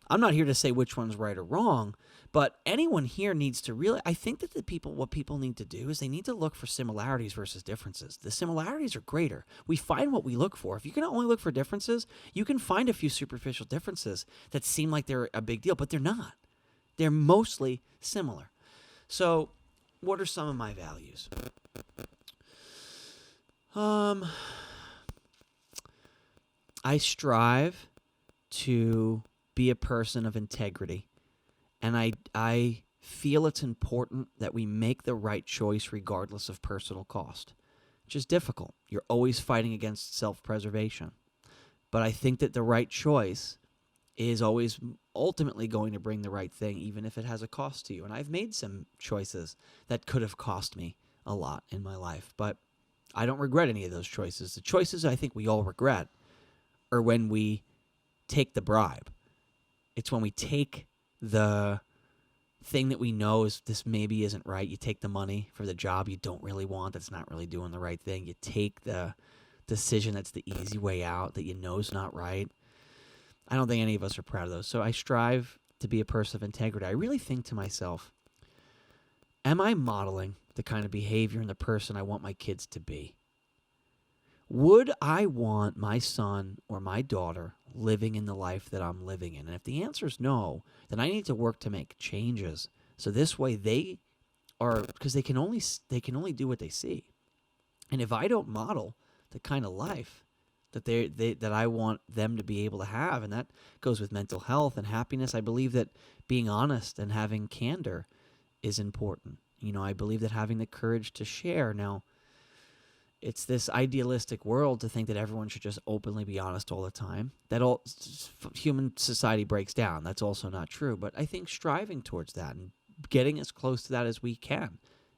Speaker 2: I'm not here to say which one's right or wrong, but anyone here needs to really, I think that what people need to do is they need to look for similarities versus differences. The similarities are greater. We find what we look for. If you can only look for differences, you can find a few superficial differences that seem like they're a big deal, but they're not. They're mostly similar. So, what are some of my values? I strive to be a person of integrity, and I feel it's important that we make the right choice regardless of personal cost, which is difficult. You're always fighting against self-preservation. But I think that the right choice is always ultimately going to bring the right thing, even if it has a cost to you. And I've made some choices that could have cost me a lot in my life, but I don't regret any of those choices. The choices I think we all regret are when we take the bribe. It's when we take the thing that we know is this maybe isn't right. You take the money for the job you don't really want, that's not really doing the right thing. You take the decision that's the easy way out that you know is not right. I don't think any of us are proud of those. So I strive to be a person of integrity. I really think to myself, am I modeling the kind of behavior and the person I want my kids to be? Would I want my son or my daughter living in the life that I'm living in? And if the answer is no, then I need to work to make changes. So this way they are, because they can only do what they see. And if I don't model the kind of life that that I want them to be able to have, and that goes with mental health and happiness, I believe that being honest and having candor is important. I believe that having the courage to share. Now, it's this idealistic world to think that everyone should just openly be honest all the time. That all human society breaks down. That's also not true. But I think striving towards that and getting as close to that as we can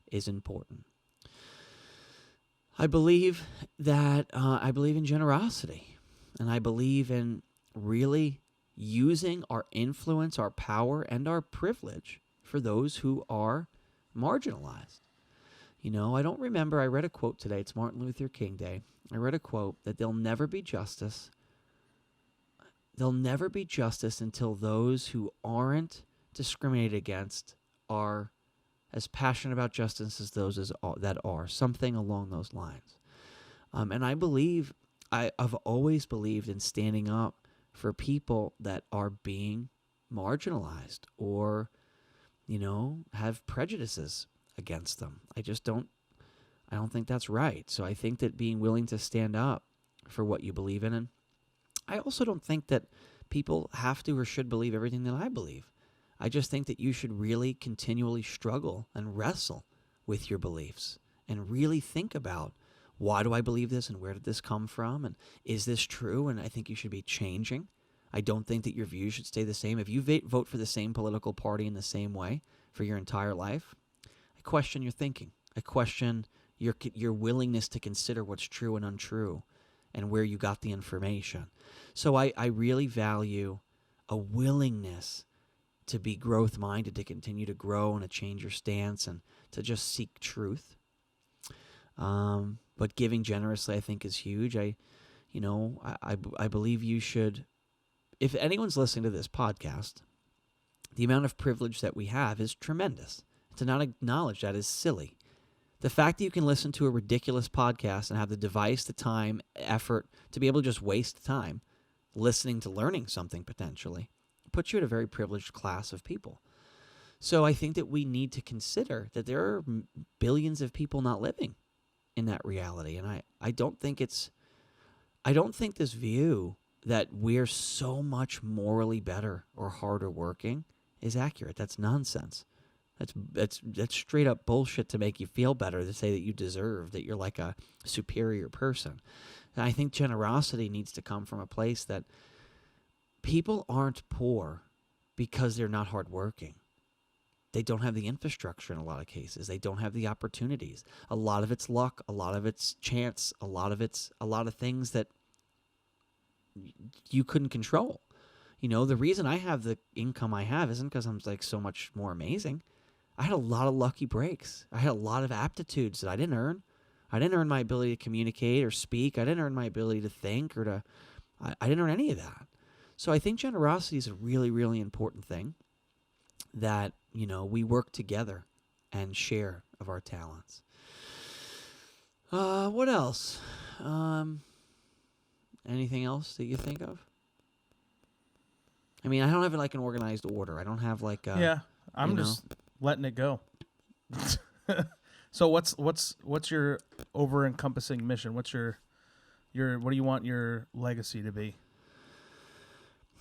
Speaker 2: is important. I believe in generosity, and I believe in really using our influence, our power, and our privilege for those who are marginalized. I don't remember, I read a quote today, it's Martin Luther King Day. I read a quote that there'll never be justice until those who aren't discriminated against are as passionate about justice as those that are, something along those lines. And I've always believed in standing up for people that are being marginalized or, have prejudices against them. I don't think that's right. So I think that being willing to stand up for what you believe in, and I also don't think that people have to or should believe everything that I believe. I just think that you should really continually struggle and wrestle with your beliefs and really think about, why do I believe this and where did this come from and is this true? And I think you should be changing. I don't think that your views should stay the same. If you vote for the same political party in the same way for your entire life, I question your thinking. I question your willingness to consider what's true and untrue and where you got the information. So I really value a willingness to be growth-minded, to continue to grow and to change your stance and to just seek truth. But giving generously, I think, is huge. I believe you should, if anyone's listening to this podcast, the amount of privilege that we have is tremendous. To not acknowledge that is silly. The fact that you can listen to a ridiculous podcast and have the device, the time, effort to be able to just waste time listening to learning something potentially puts you in a very privileged class of people. So I think that we need to consider that there are billions of people not living in that reality. And I don't think this view that we're so much morally better or harder working is accurate. That's nonsense. That's straight up bullshit to make you feel better, to say that you deserve, that you're like a superior person. And I think generosity needs to come from a place that people aren't poor because they're not hardworking. They don't have the infrastructure in a lot of cases. They don't have the opportunities. A lot of it's luck. A lot of it's chance. A lot of things that you couldn't control. The reason I have the income I have isn't because I'm like so much more amazing. I had a lot of lucky breaks. I had a lot of aptitudes that I didn't earn. I didn't earn my ability to communicate or speak. I didn't earn my ability to think I didn't earn any of that. So I think generosity is a really, really important thing that, we work together and share of our talents. What else? Anything else that you think of? I mean, I don't have like an organized order. I don't have like
Speaker 1: I'm just letting it go. So what's your over encompassing mission? What's your what do you want your legacy to be?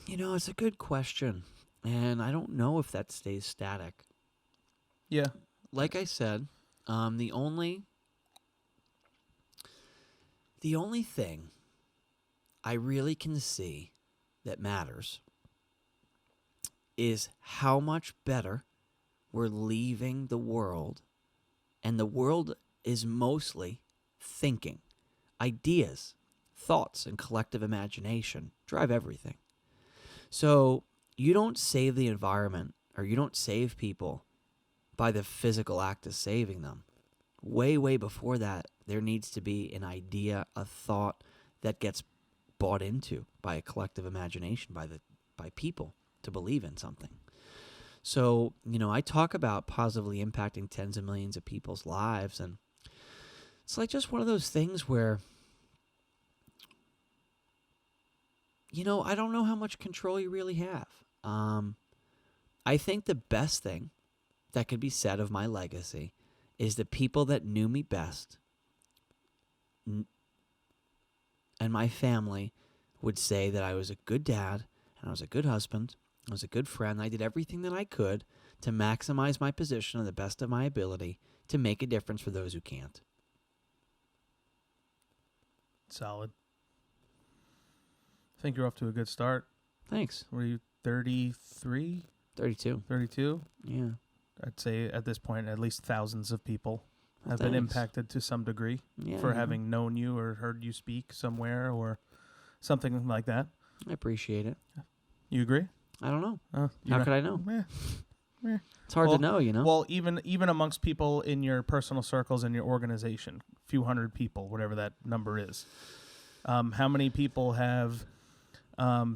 Speaker 2: It's a good question, and I don't know if that stays static.
Speaker 1: Yeah.
Speaker 2: Like I said, the only thing I really can see that matters is how much better we're leaving the world, and the world is mostly thinking. Ideas, thoughts, and collective imagination drive everything. So you don't save the environment or you don't save people by the physical act of saving them. Way, way before that, there needs to be an idea, a thought that gets bought into by a collective imagination, by people to believe in something. So, I talk about positively impacting tens of millions of people's lives, and it's like just one of those things where, I don't know how much control you really have. I think the best thing that could be said of my legacy is the people that knew me best and my family would say that I was a good dad, and I was a good husband, I was a good friend. I did everything that I could to maximize my position to the best of my ability to make a difference for those who can't.
Speaker 1: Solid. I think you're off to a good start.
Speaker 2: Thanks.
Speaker 1: Were you 33,
Speaker 2: 32.
Speaker 1: 32?
Speaker 2: Yeah.
Speaker 1: I'd say at this point, at least thousands of people
Speaker 2: Well,
Speaker 1: have been
Speaker 2: thanks.
Speaker 1: impacted to some degree
Speaker 2: Yeah,
Speaker 1: for
Speaker 2: you know,
Speaker 1: having known you or heard you speak somewhere or something like that.
Speaker 2: I appreciate it.
Speaker 1: You agree?
Speaker 2: I don't know.
Speaker 1: You
Speaker 2: How
Speaker 1: know-
Speaker 2: could I know?
Speaker 1: Eh.
Speaker 2: It's hard
Speaker 1: Well-
Speaker 2: to know, you know?
Speaker 1: Well, even amongst people in your personal circles in your organization, few hundred people, whatever that number is. How many people have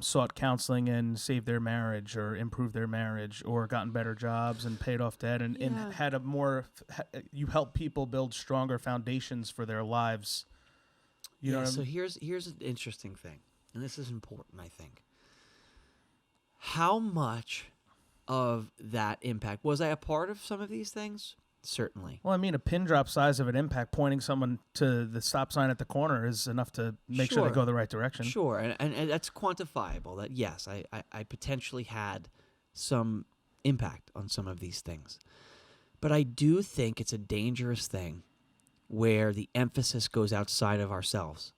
Speaker 1: sought counseling and saved their marriage or improved their marriage or gotten better jobs and paid off debt and
Speaker 2: Yeah.
Speaker 1: had a more you help people build stronger foundations for their lives. You know what I
Speaker 2: so
Speaker 1: mean?
Speaker 2: here's an interesting thing, and this is important, I think. How much of that impact was I a part of some of these things? Certainly.
Speaker 1: Well, I mean, a pin drop size of an impact pointing someone to the stop sign at the corner is enough to make sure
Speaker 2: Sure.
Speaker 1: they go the right direction.
Speaker 2: Sure, and that's quantifiable. That yes, I potentially had some impact on some of these things. But I do think it's a dangerous thing where the emphasis goes outside of ourselves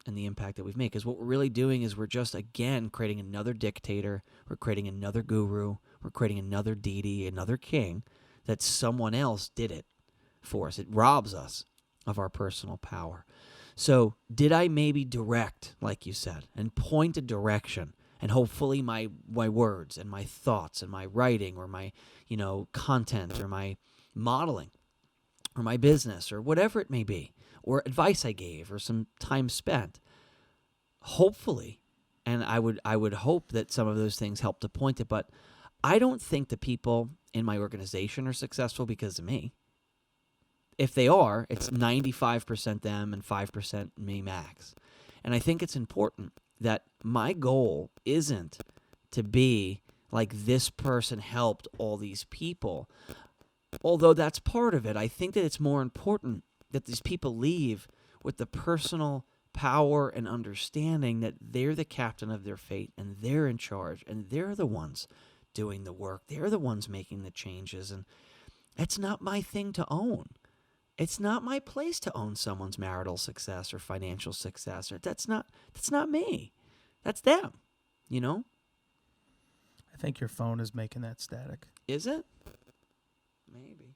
Speaker 2: and the impact that we've made. Because what we're really doing is we're just, again, creating another dictator. We're creating another guru. We're creating another deity, another king, that someone else did it for us. It robs us of our personal power. So did I maybe direct, like you said, and point a direction, and hopefully my words and my thoughts and my writing or my, content or my modeling or my business or whatever it may be, or advice I gave or some time spent, hopefully, and I would hope that some of those things help to point it, but I don't think the people in my organization are successful because of me. If they are, it's 95% them and 5% me max. And I think it's important that my goal isn't to be like this person helped all these people. Although that's part of it, I think that it's more important that these people leave with the personal power and understanding that they're the captain of their fate and they're in charge and they're the ones doing the work. They're the ones making the changes. And it's not my thing to own. It's not my place to own someone's marital success or financial success. Or that's not me. That's them.
Speaker 1: I think your phone is making that static.
Speaker 2: Is it? Maybe.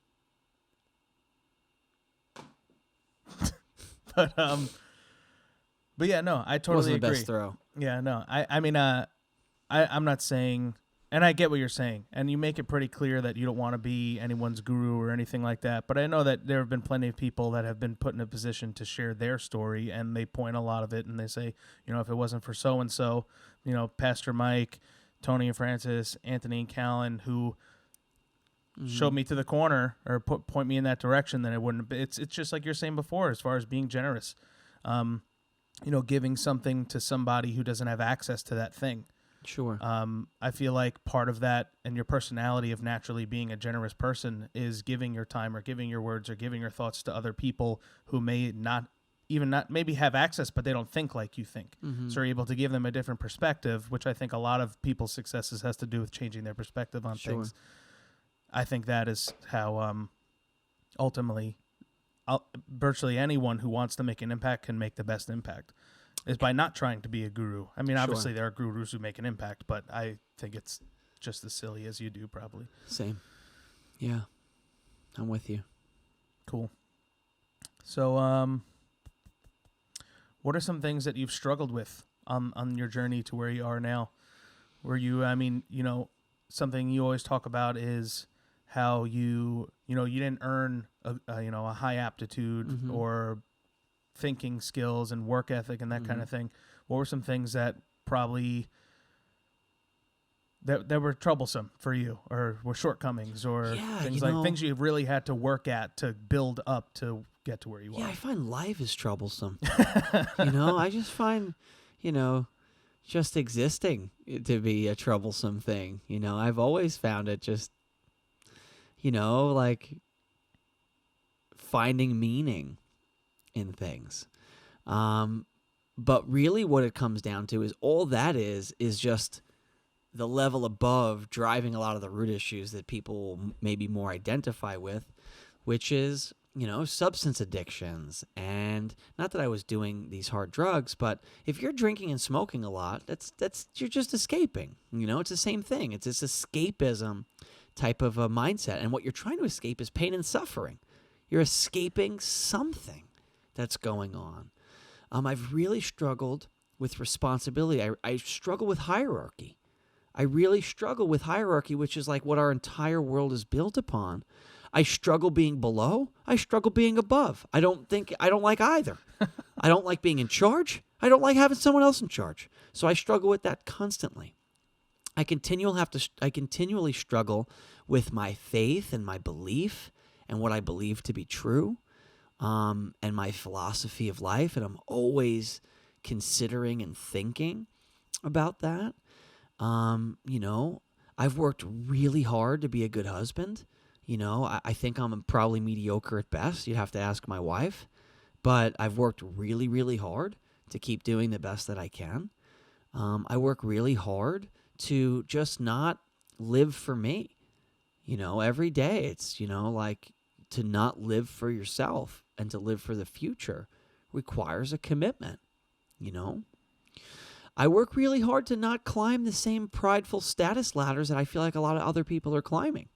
Speaker 1: But yeah, no, I totally
Speaker 2: Wasn't the
Speaker 1: agree.
Speaker 2: best throw.
Speaker 1: Yeah, no, I'm not saying, and I get what you're saying, and you make it pretty clear that you don't want to be anyone's guru or anything like that. But I know that there have been plenty of people that have been put in a position to share their story, and they point a lot of it, and they say, if it wasn't for so and so, Pastor Mike, Tony and Francis, Anthony and Callan, who showed me to the corner or point me in that direction, then it wouldn't. It's just like you're saying before, as far as being generous. Giving something to somebody who doesn't have access to that thing.
Speaker 2: Sure.
Speaker 1: I feel like part of that and your personality of naturally being a generous person is giving your time or giving your words or giving your thoughts to other people who may not maybe have access, but they don't think like you think. So you're able to give them a different perspective, which I think a lot of people's successes has to do with changing their perspective on things. I think that is how ultimately virtually anyone who wants to make an impact can make the best impact, is by not trying to be a guru. I mean, obviously there are gurus who make an impact, but I think it's just as silly as you do, probably.
Speaker 2: Same. Yeah. I'm with you.
Speaker 1: Cool. So, what are some things that you've struggled with on your journey to where you are now? Something you always talk about is how you didn't earn a high aptitude or thinking skills and work ethic and that kind of thing. What were some things that probably that were troublesome for you, or were shortcomings, or things you really had to work at to build up to get to where you are?
Speaker 2: Yeah, I find life is troublesome. I just find, just existing to be a troublesome thing. I've always found it just, like finding meaning in things. But really what it comes down to is all that is just the level above driving a lot of the root issues that people maybe more identify with, which is, substance addictions. And not that I was doing these hard drugs, but if you're drinking and smoking a lot, that's you're just escaping. It's the same thing. It's this escapism type of a mindset. And what you're trying to escape is pain and suffering. You're escaping something that's going on. I've really struggled with responsibility. I struggle with hierarchy. I really struggle with hierarchy, which is like what our entire world is built upon. I struggle being below. I struggle being above. I don't like either. I don't like being in charge. I don't like having someone else in charge. So I struggle with that constantly. I continually struggle with my faith and my belief and what I believe to be true, and my philosophy of life. And I'm always considering and thinking about that. I've worked really hard to be a good husband. I think I'm probably mediocre at best. You'd have to ask my wife. But I've worked really, really hard to keep doing the best that I can. I work really hard to just not live for me. Every day it's, like to not live for yourself and to live for the future requires a commitment, I work really hard to not climb the same prideful status ladders that I feel like a lot of other people are climbing.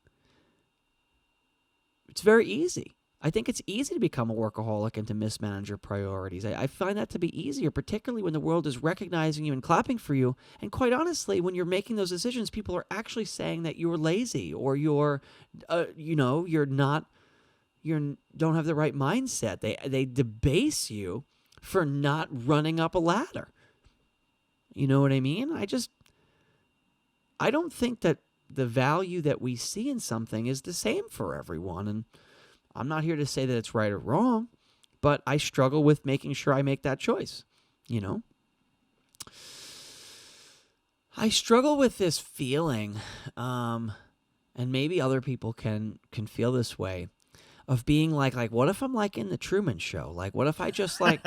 Speaker 2: It's very easy. I think it's easy to become a workaholic and to mismanage your priorities. I find that to be easier, particularly when the world is recognizing you and clapping for you. And quite honestly, when you're making those decisions, people are actually saying that you're lazy or you're not, you don't have the right mindset. They debase you for not running up a ladder. You know what I mean? I don't think that the value that we see in something is the same for everyone. And I'm not here to say that it's right or wrong, but I struggle with making sure I make that choice. I struggle with this feeling, and maybe other people can feel this way, of being like what if I'm like in the Truman Show? Like, what if I just like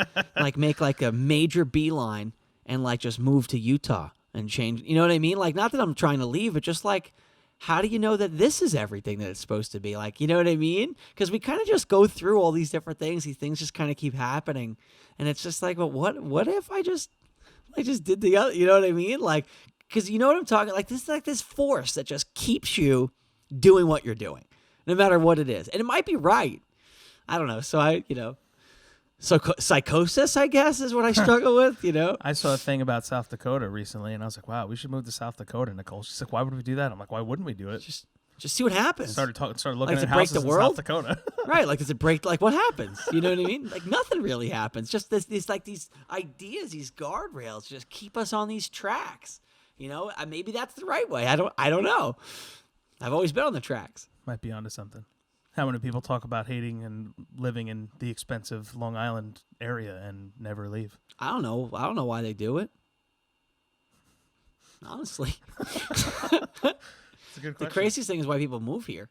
Speaker 2: make like a major beeline and like just move to Utah and change? You know what I mean? Like, not that I'm trying to leave, but just like, how do you know that this is everything that it's supposed to be? Like, you know what I mean? Because we kind of just go through all these different things. These things just kind of keep happening. And it's just like, well, what if I just did the other, you know what I mean? Like, because you know what I'm talking, like this force that just keeps you doing what you're doing, no matter what it is. And it might be right. I don't know. So so psychosis, I guess, is what I struggle with,
Speaker 1: I saw a thing about South Dakota recently, and I was like, wow, we should move to South Dakota, Nicole. She's like, why would we do that? I'm like, why wouldn't we do it?
Speaker 2: Just see what happens.
Speaker 1: Started looking
Speaker 2: Like,
Speaker 1: at
Speaker 2: to break
Speaker 1: houses
Speaker 2: the
Speaker 1: in
Speaker 2: world?
Speaker 1: South Dakota.
Speaker 2: Right, like, does it break, like, what happens? You know what I mean? Like, nothing really happens. Just these ideas, these guardrails just keep us on these tracks. Maybe that's the right way. I don't know. I've always been on the tracks.
Speaker 1: Might be onto something. How many people talk about hating and living in the expensive Long Island area and never leave?
Speaker 2: I don't know why they do it. Honestly.
Speaker 1: It's a good question.
Speaker 2: The craziest thing is why people move here.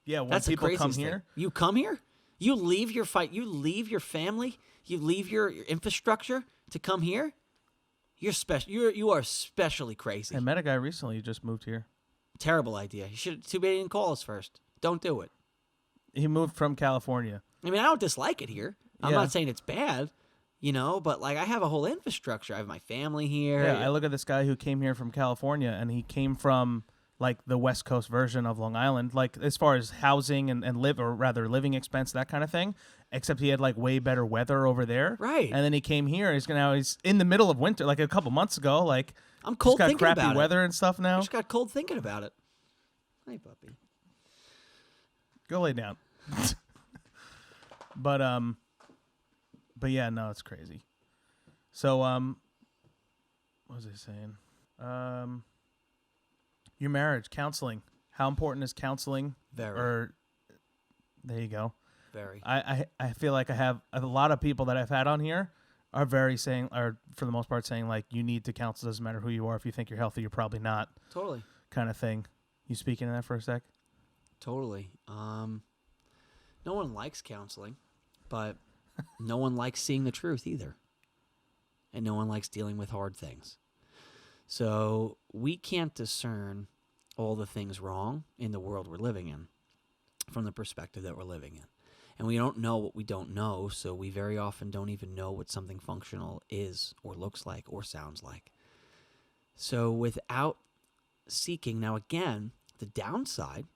Speaker 1: Yeah, when
Speaker 2: That's the
Speaker 1: people come
Speaker 2: craziest
Speaker 1: here.
Speaker 2: thing. You come here? You leave your fight. You leave your family. You leave your infrastructure to come here? You're special. You are especially crazy.
Speaker 1: I met a guy recently who just moved here.
Speaker 2: Terrible idea. You should. Too bad you didn't call us first. Don't do it.
Speaker 1: He moved from California.
Speaker 2: I mean, I don't dislike it here. I'm
Speaker 1: Yeah.
Speaker 2: not saying it's bad, but like I have a whole infrastructure. I have my family here.
Speaker 1: Yeah, I look at this guy who came here from California, and he came from like the West Coast version of Long Island, like as far as housing and living expense, that kind of thing. Except he had like way better weather over there.
Speaker 2: Right.
Speaker 1: And then he came here. He's in the middle of winter, like a couple months ago. Like
Speaker 2: I'm cold
Speaker 1: got
Speaker 2: thinking
Speaker 1: crappy
Speaker 2: about
Speaker 1: weather and stuff
Speaker 2: I
Speaker 1: now.
Speaker 2: just got cold thinking about it. Hey, puppy.
Speaker 1: Go lay down. But yeah, no, it's crazy. So what was I saying? Your marriage counseling. How important is counseling?
Speaker 2: Very.
Speaker 1: There you go.
Speaker 2: Very.
Speaker 1: I feel like I have a lot of people that I've had on here are for the most part saying like you need to counsel. Doesn't matter who you are. If you think you're healthy, you're probably not.
Speaker 2: Totally.
Speaker 1: Kind of thing. You speaking to that for a sec?
Speaker 2: Totally. No one likes counseling, but no one likes seeing the truth either. and no one likes dealing with hard things. So we can't discern all the things wrong in the world we're living in from the perspective that we're living in. And we don't know what we don't know, so we very often don't even know what something functional is or looks like or sounds like. So without seeking, now again, the downside,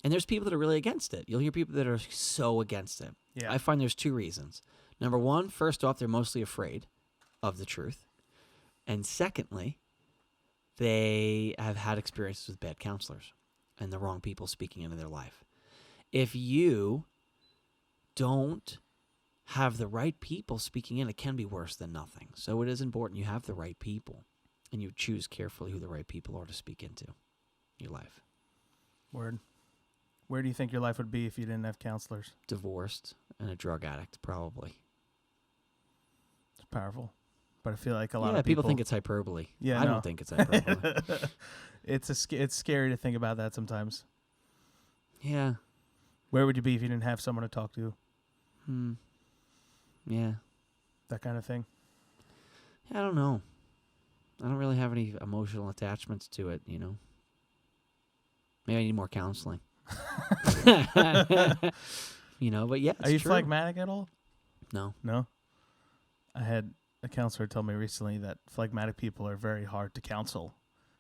Speaker 2: and there's people that are really against it. You'll hear people that are so against it.
Speaker 1: Yeah.
Speaker 2: I find there's two reasons. Number one, first off, they're mostly afraid of the truth. And secondly, they have had experiences with bad counselors and the wrong people speaking into their life. If you don't have the right people speaking in, it can be worse than nothing. So it is important you have the right people and you choose carefully who the right people are to speak into your life.
Speaker 1: Word. Where do you think your life would be if you didn't have counselors?
Speaker 2: Divorced and a drug addict, probably.
Speaker 1: It's powerful. But I feel like a lot of
Speaker 2: people think it's hyperbole.
Speaker 1: Yeah,
Speaker 2: I
Speaker 1: no.
Speaker 2: don't think it's hyperbole.
Speaker 1: It's scary to think about that sometimes.
Speaker 2: Yeah.
Speaker 1: Where would you be if you didn't have someone to talk to?
Speaker 2: Yeah.
Speaker 1: That kind of thing.
Speaker 2: I don't know. I don't really have any emotional attachments to it, you know. Maybe I need more counseling. You know, but yeah, it's
Speaker 1: Are you
Speaker 2: true.
Speaker 1: phlegmatic at all?
Speaker 2: No.
Speaker 1: No. I had a counselor tell me recently that phlegmatic people are very hard to counsel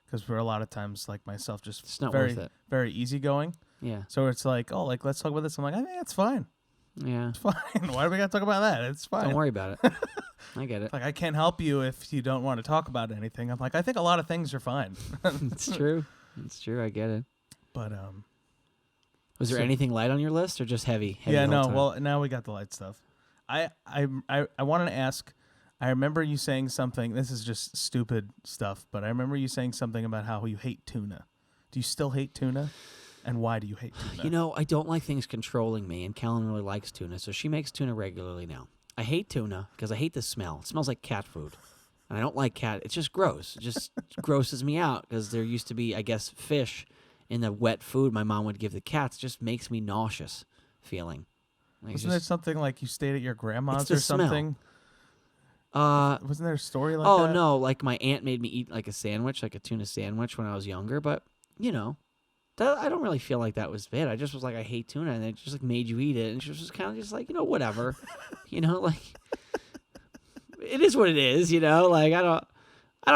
Speaker 1: because we're a lot of times, like myself, just
Speaker 2: It's not
Speaker 1: very,
Speaker 2: worth it.
Speaker 1: very easygoing.
Speaker 2: Yeah.
Speaker 1: So it's like, oh, like let's talk about this. I'm like, I think it's fine.
Speaker 2: Yeah.
Speaker 1: It's fine. Why do we got to talk about that? It's fine.
Speaker 2: Don't worry about it. I get it.
Speaker 1: Like I can't help you if you don't want to talk about anything. I'm like, I think a lot of things are fine.
Speaker 2: It's true. It's true. I get it.
Speaker 1: But
Speaker 2: Was there
Speaker 1: So-
Speaker 2: anything light on your list or just heavy? Heavy
Speaker 1: yeah,
Speaker 2: the whole
Speaker 1: no.
Speaker 2: time?
Speaker 1: Well, now we got the light stuff. I wanted to ask. I remember you saying something. This is just stupid stuff, but I remember you saying something about how you hate tuna. Do you still hate tuna? And why do you hate tuna?
Speaker 2: You know, I don't like things controlling me, and Kellen really likes tuna, so she makes tuna regularly now. I hate tuna because I hate the smell. It smells like cat food, and I don't like cat. It's just gross. It just grosses me out because there used to be, I guess, fish in the wet food my mom would give the cats. It just makes me nauseous feeling. Like
Speaker 1: Wasn't there something like you stayed at your grandma's
Speaker 2: the
Speaker 1: or
Speaker 2: smell.
Speaker 1: something?
Speaker 2: smell.
Speaker 1: Wasn't there a story like
Speaker 2: Oh
Speaker 1: that?
Speaker 2: no, like my aunt made me eat like a sandwich, like a tuna sandwich when I was younger, but you know, I don't really feel like that was bad. I just was like, I hate tuna, and it just like made you eat it, and she was just kind of just like, you know, whatever, you know, like it is what it is, you know, like I don't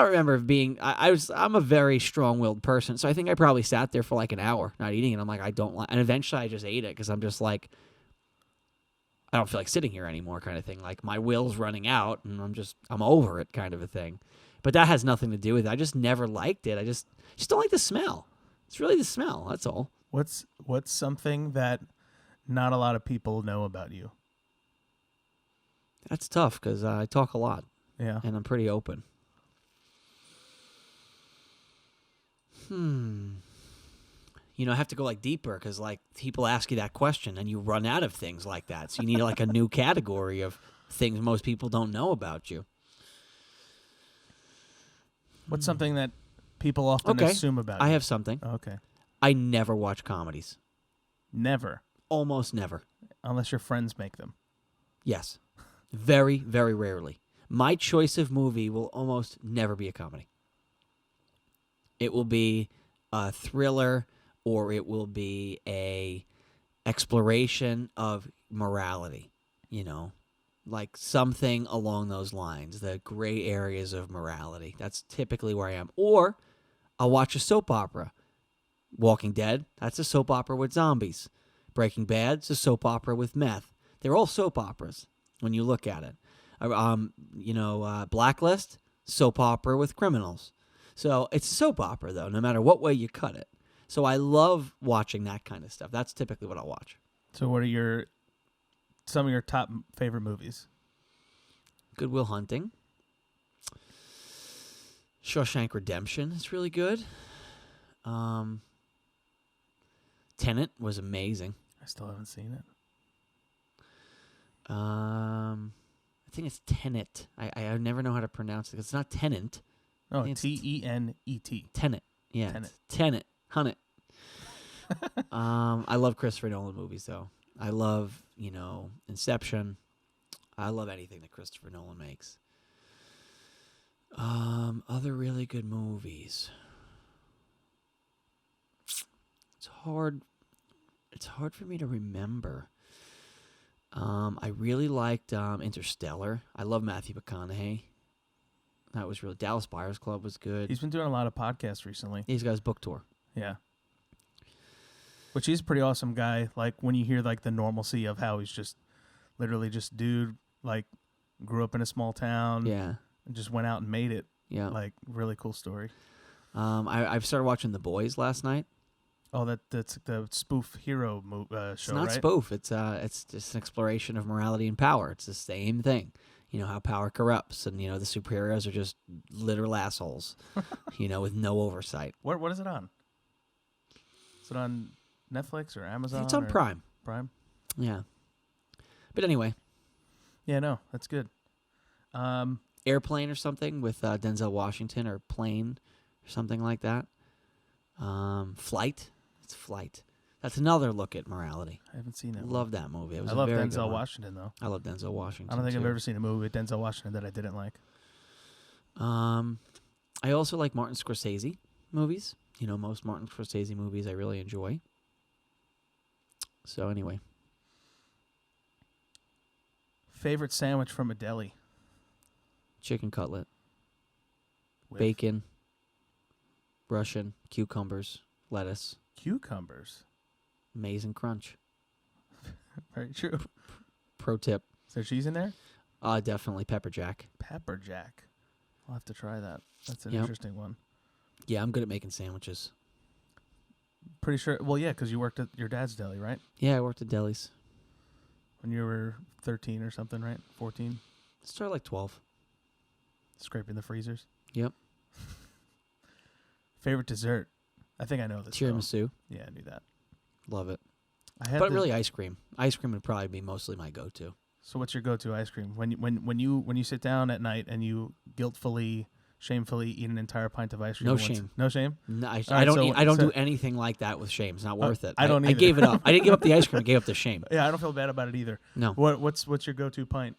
Speaker 2: remember being. I'm a very strong-willed person, so I think I probably sat there for like an hour not eating it. I'm like, I don't like, and eventually I just ate it because I'm just like, I don't feel like sitting here anymore, kind of thing. Like my will's running out, and I'm over it, kind of a thing. But that has nothing to do with it. I just never liked it. I just don't like the smell. It's really the smell. That's all.
Speaker 1: What's something that not a lot of people know about you?
Speaker 2: That's tough because I talk a lot
Speaker 1: Yeah.
Speaker 2: and I'm pretty open. You know, I have to go like deeper because like people ask you that question and you run out of things like that. So you need like a new category of things most people don't know about you.
Speaker 1: What's something that people often
Speaker 2: Okay.
Speaker 1: assume about
Speaker 2: I
Speaker 1: you?
Speaker 2: have something.
Speaker 1: Okay.
Speaker 2: I never watch comedies.
Speaker 1: Never.
Speaker 2: Almost never.
Speaker 1: Unless your friends make them.
Speaker 2: Yes. Very, very rarely. My choice of movie will almost never be a comedy. It will be a thriller or it will be a exploration of morality, you know, like something along those lines, the gray areas of morality. That's typically where I am. Or I'll watch a soap opera. Walking Dead, that's a soap opera with zombies. Breaking Bad's a soap opera with meth. They're all soap operas when you look at it. Blacklist, soap opera with criminals. So it's a soap opera, though, no matter what way you cut it. So I love watching that kind of stuff. That's typically what I'll watch.
Speaker 1: So what are some of your top favorite movies?
Speaker 2: Good Will Hunting. Shawshank Redemption is really good. Tenet was amazing.
Speaker 1: I still haven't seen it.
Speaker 2: I think it's Tenet. I never know how to pronounce it. It's not Tenant.
Speaker 1: Oh,
Speaker 2: It's
Speaker 1: Tenet.
Speaker 2: Tenet. Yeah. Tenet. Hunnit. I love Christopher Nolan movies, though. I love, Inception. I love anything that Christopher Nolan makes. Other really good movies. It's hard. It's hard for me to remember. I really liked Interstellar. I love Matthew McConaughey. That was really Dallas Buyers Club was good.
Speaker 1: He's been doing a lot of podcasts recently.
Speaker 2: He's got his book tour.
Speaker 1: Yeah. Which he's a pretty awesome guy. Like when you hear like the normalcy of how he's just literally just dude, like grew up in a small town.
Speaker 2: Yeah.
Speaker 1: And just went out and made it.
Speaker 2: Yeah.
Speaker 1: Like really cool story.
Speaker 2: I've started watching The Boys last night.
Speaker 1: Oh, that's the spoof hero show,
Speaker 2: It's not
Speaker 1: right?
Speaker 2: spoof. It's just an exploration of morality and power. It's the same thing. You know, how power corrupts, and, you know, the superheroes are just literal assholes, you know, with no oversight.
Speaker 1: What is it on? Is it on Netflix or Amazon?
Speaker 2: It's on
Speaker 1: or
Speaker 2: Prime.
Speaker 1: Prime?
Speaker 2: Yeah. But anyway,
Speaker 1: Yeah, no, that's good.
Speaker 2: Airplane or something with Denzel Washington, or Plane or something like that. Flight. It's Flight. That's another look at morality.
Speaker 1: I haven't seen it.
Speaker 2: Love that movie. It was
Speaker 1: I love
Speaker 2: a very good
Speaker 1: Denzel
Speaker 2: one.
Speaker 1: Washington though.
Speaker 2: I love Denzel Washington.
Speaker 1: I don't think
Speaker 2: too.
Speaker 1: I've ever seen a movie with Denzel Washington that I didn't like.
Speaker 2: I also like Martin Scorsese movies. You know, most Martin Scorsese movies I really enjoy. So anyway,
Speaker 1: Favorite sandwich from a deli?
Speaker 2: chicken cutlet,
Speaker 1: With
Speaker 2: bacon, Russian, cucumbers, lettuce,
Speaker 1: cucumbers.
Speaker 2: amazing crunch.
Speaker 1: Very true.
Speaker 2: Pro tip,
Speaker 1: Is there cheese in there?
Speaker 2: definitely pepper jack.
Speaker 1: Pepper jack. I'll have to try that. That's an
Speaker 2: Yep.
Speaker 1: interesting one.
Speaker 2: Yeah, I'm good at making sandwiches.
Speaker 1: Pretty sure. Well, yeah, because you worked at your dad's deli, right?
Speaker 2: Yeah, I worked at delis.
Speaker 1: When you were 13 or something, right? 14?
Speaker 2: Started like 12.
Speaker 1: Scraping the freezers.
Speaker 2: Yep.
Speaker 1: Favorite dessert? I think I know this. though.
Speaker 2: Tiramisu,
Speaker 1: Yeah, I knew that.
Speaker 2: love it.
Speaker 1: I had
Speaker 2: But
Speaker 1: the-
Speaker 2: really, ice cream. Ice cream would probably be mostly my go-to.
Speaker 1: So what's your go-to ice cream? When you sit down at night and you guiltfully, shamefully eat an entire pint of ice cream?
Speaker 2: No
Speaker 1: at once-
Speaker 2: shame.
Speaker 1: No shame?
Speaker 2: No, I
Speaker 1: right,
Speaker 2: don't.
Speaker 1: so-
Speaker 2: I don't
Speaker 1: so-
Speaker 2: do anything like that with shame. It's not worth it.
Speaker 1: I don't
Speaker 2: I
Speaker 1: either.
Speaker 2: gave it up. I didn't give up the ice cream. I gave up the shame.
Speaker 1: Yeah, I don't feel bad about it either.
Speaker 2: No,
Speaker 1: What's your go-to pint?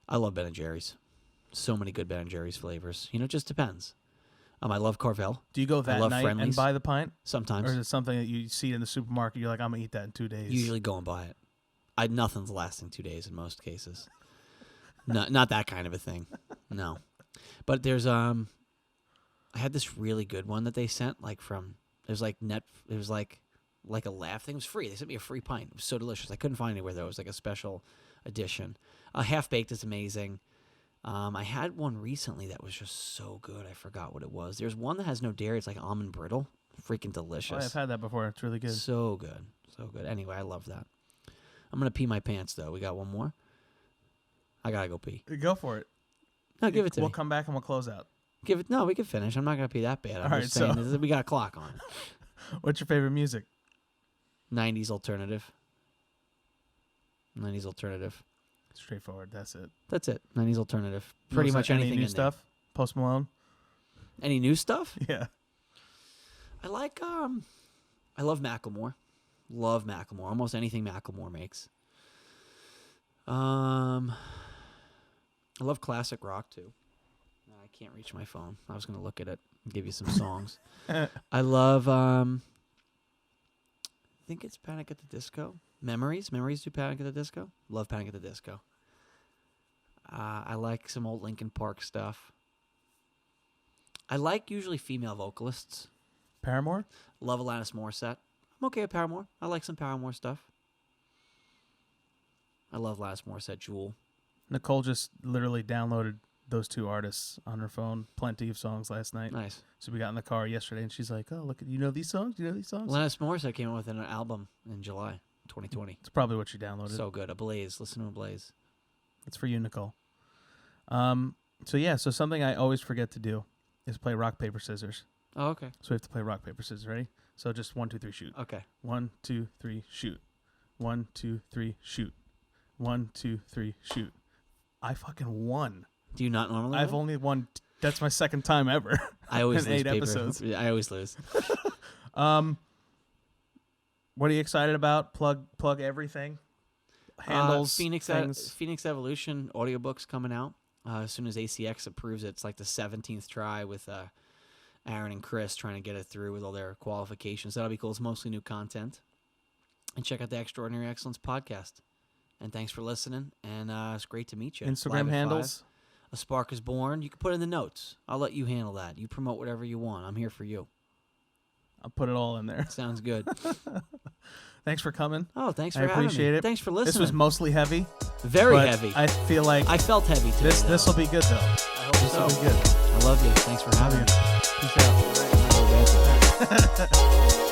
Speaker 2: I love Ben and Jerry's. So many good Ben and Jerry's flavors. You know, it just depends. I love Carvel
Speaker 1: Do you go that
Speaker 2: love
Speaker 1: night and
Speaker 2: Friendlies.
Speaker 1: buy the pint?
Speaker 2: sometimes.
Speaker 1: Or is it something that you see in the supermarket, you're like, I'm going to eat that in 2 days?
Speaker 2: Usually go and buy it. Nothing's lasting 2 days in most cases. No, not that kind of a thing. No, but there's I had this really good one that they sent it was like a laugh thing. It was free. They sent me a free pint. It was so delicious. I couldn't find it anywhere though. It was like a special edition. Half baked is amazing. I had one recently that was just so good. I forgot what it was. There's one that has no dairy. It's like almond brittle. Freaking
Speaker 1: Oh,
Speaker 2: delicious.
Speaker 1: I've had that before. It's really good.
Speaker 2: So good. So good. Anyway, I love that. I'm going to pee my pants, though. We got one more? I got to go pee.
Speaker 1: Go for it.
Speaker 2: No, give it to
Speaker 1: We'll
Speaker 2: me.
Speaker 1: come back and we'll close out.
Speaker 2: No, we can finish. I'm not going to pee that bad. I'm
Speaker 1: All
Speaker 2: just
Speaker 1: right,
Speaker 2: saying
Speaker 1: so-
Speaker 2: this is- we got a clock on.
Speaker 1: What's your favorite music?
Speaker 2: 90s alternative. 90s alternative.
Speaker 1: Straightforward. That's it.
Speaker 2: That's it. 90s alternative. Pretty
Speaker 1: Listen
Speaker 2: much
Speaker 1: to any
Speaker 2: anything
Speaker 1: new
Speaker 2: in
Speaker 1: stuff? Post Malone?
Speaker 2: there. Any new stuff?
Speaker 1: Yeah.
Speaker 2: I like, I love Macklemore. Love Macklemore. Almost anything Macklemore makes. I love classic rock too. I can't reach my phone. I was gonna look at it and give you some songs. I love. I think it's Panic at the Disco. Memories do Panic at the Disco. Love Panic at the Disco. I like some old Linkin Park stuff. I like usually female vocalists.
Speaker 1: Paramore?
Speaker 2: Love Alanis Morissette. I'm okay with Paramore. I like some Paramore stuff. I love Alanis Morissette, Jewel.
Speaker 1: Nicole just literally downloaded those two artists on her phone. Plenty of songs last night.
Speaker 2: Nice.
Speaker 1: So we got in the car yesterday and she's like, oh, look, you know these songs? You know these songs?
Speaker 2: Alanis Morissette came out with an album in July 2020.
Speaker 1: It's probably what she downloaded.
Speaker 2: So good. Ablaze. Listen to Ablaze.
Speaker 1: It's for you, Nicole. So something I always forget to do is play rock, paper, scissors.
Speaker 2: Oh, okay.
Speaker 1: So we have to play rock, paper, scissors. Ready? So just 1, 2, 3, shoot.
Speaker 2: Okay.
Speaker 1: 1, 2, 3, shoot. 1, 2, 3, shoot. 1, 2, 3, shoot. I fucking won.
Speaker 2: Do you not normally
Speaker 1: I've
Speaker 2: win?
Speaker 1: only won. That's my second time ever.
Speaker 2: I always
Speaker 1: in
Speaker 2: lose
Speaker 1: 8
Speaker 2: paper.
Speaker 1: episodes.
Speaker 2: I always lose.
Speaker 1: What are you excited about? Plug everything. Handles,
Speaker 2: Phoenix
Speaker 1: things.
Speaker 2: Phoenix Evolution audiobooks coming out. as soon as ACX approves it. It's like the 17th try with Aaron and Chris trying to get it through with all their qualifications. That'll be cool. It's mostly new content. And check out the Extraordinary Excellence podcast. And thanks for listening. And it's great to meet you.
Speaker 1: Instagram
Speaker 2: Live at
Speaker 1: handles.
Speaker 2: 5. A Spark is Born. You can put it in the notes. I'll let you handle that. You promote whatever you want. I'm here for you.
Speaker 1: I'll put it all in there.
Speaker 2: Sounds good.
Speaker 1: Thanks for coming.
Speaker 2: Oh, thanks for
Speaker 1: I
Speaker 2: having me.
Speaker 1: appreciate it.
Speaker 2: Thanks for listening.
Speaker 1: This was mostly heavy.
Speaker 2: Very
Speaker 1: but
Speaker 2: heavy.
Speaker 1: I feel like
Speaker 2: I felt heavy today.
Speaker 1: this will be good though.
Speaker 2: I hope
Speaker 1: This
Speaker 2: so.
Speaker 1: will be good.
Speaker 2: I love you. Thanks for having me.
Speaker 1: Peace out.
Speaker 2: All right.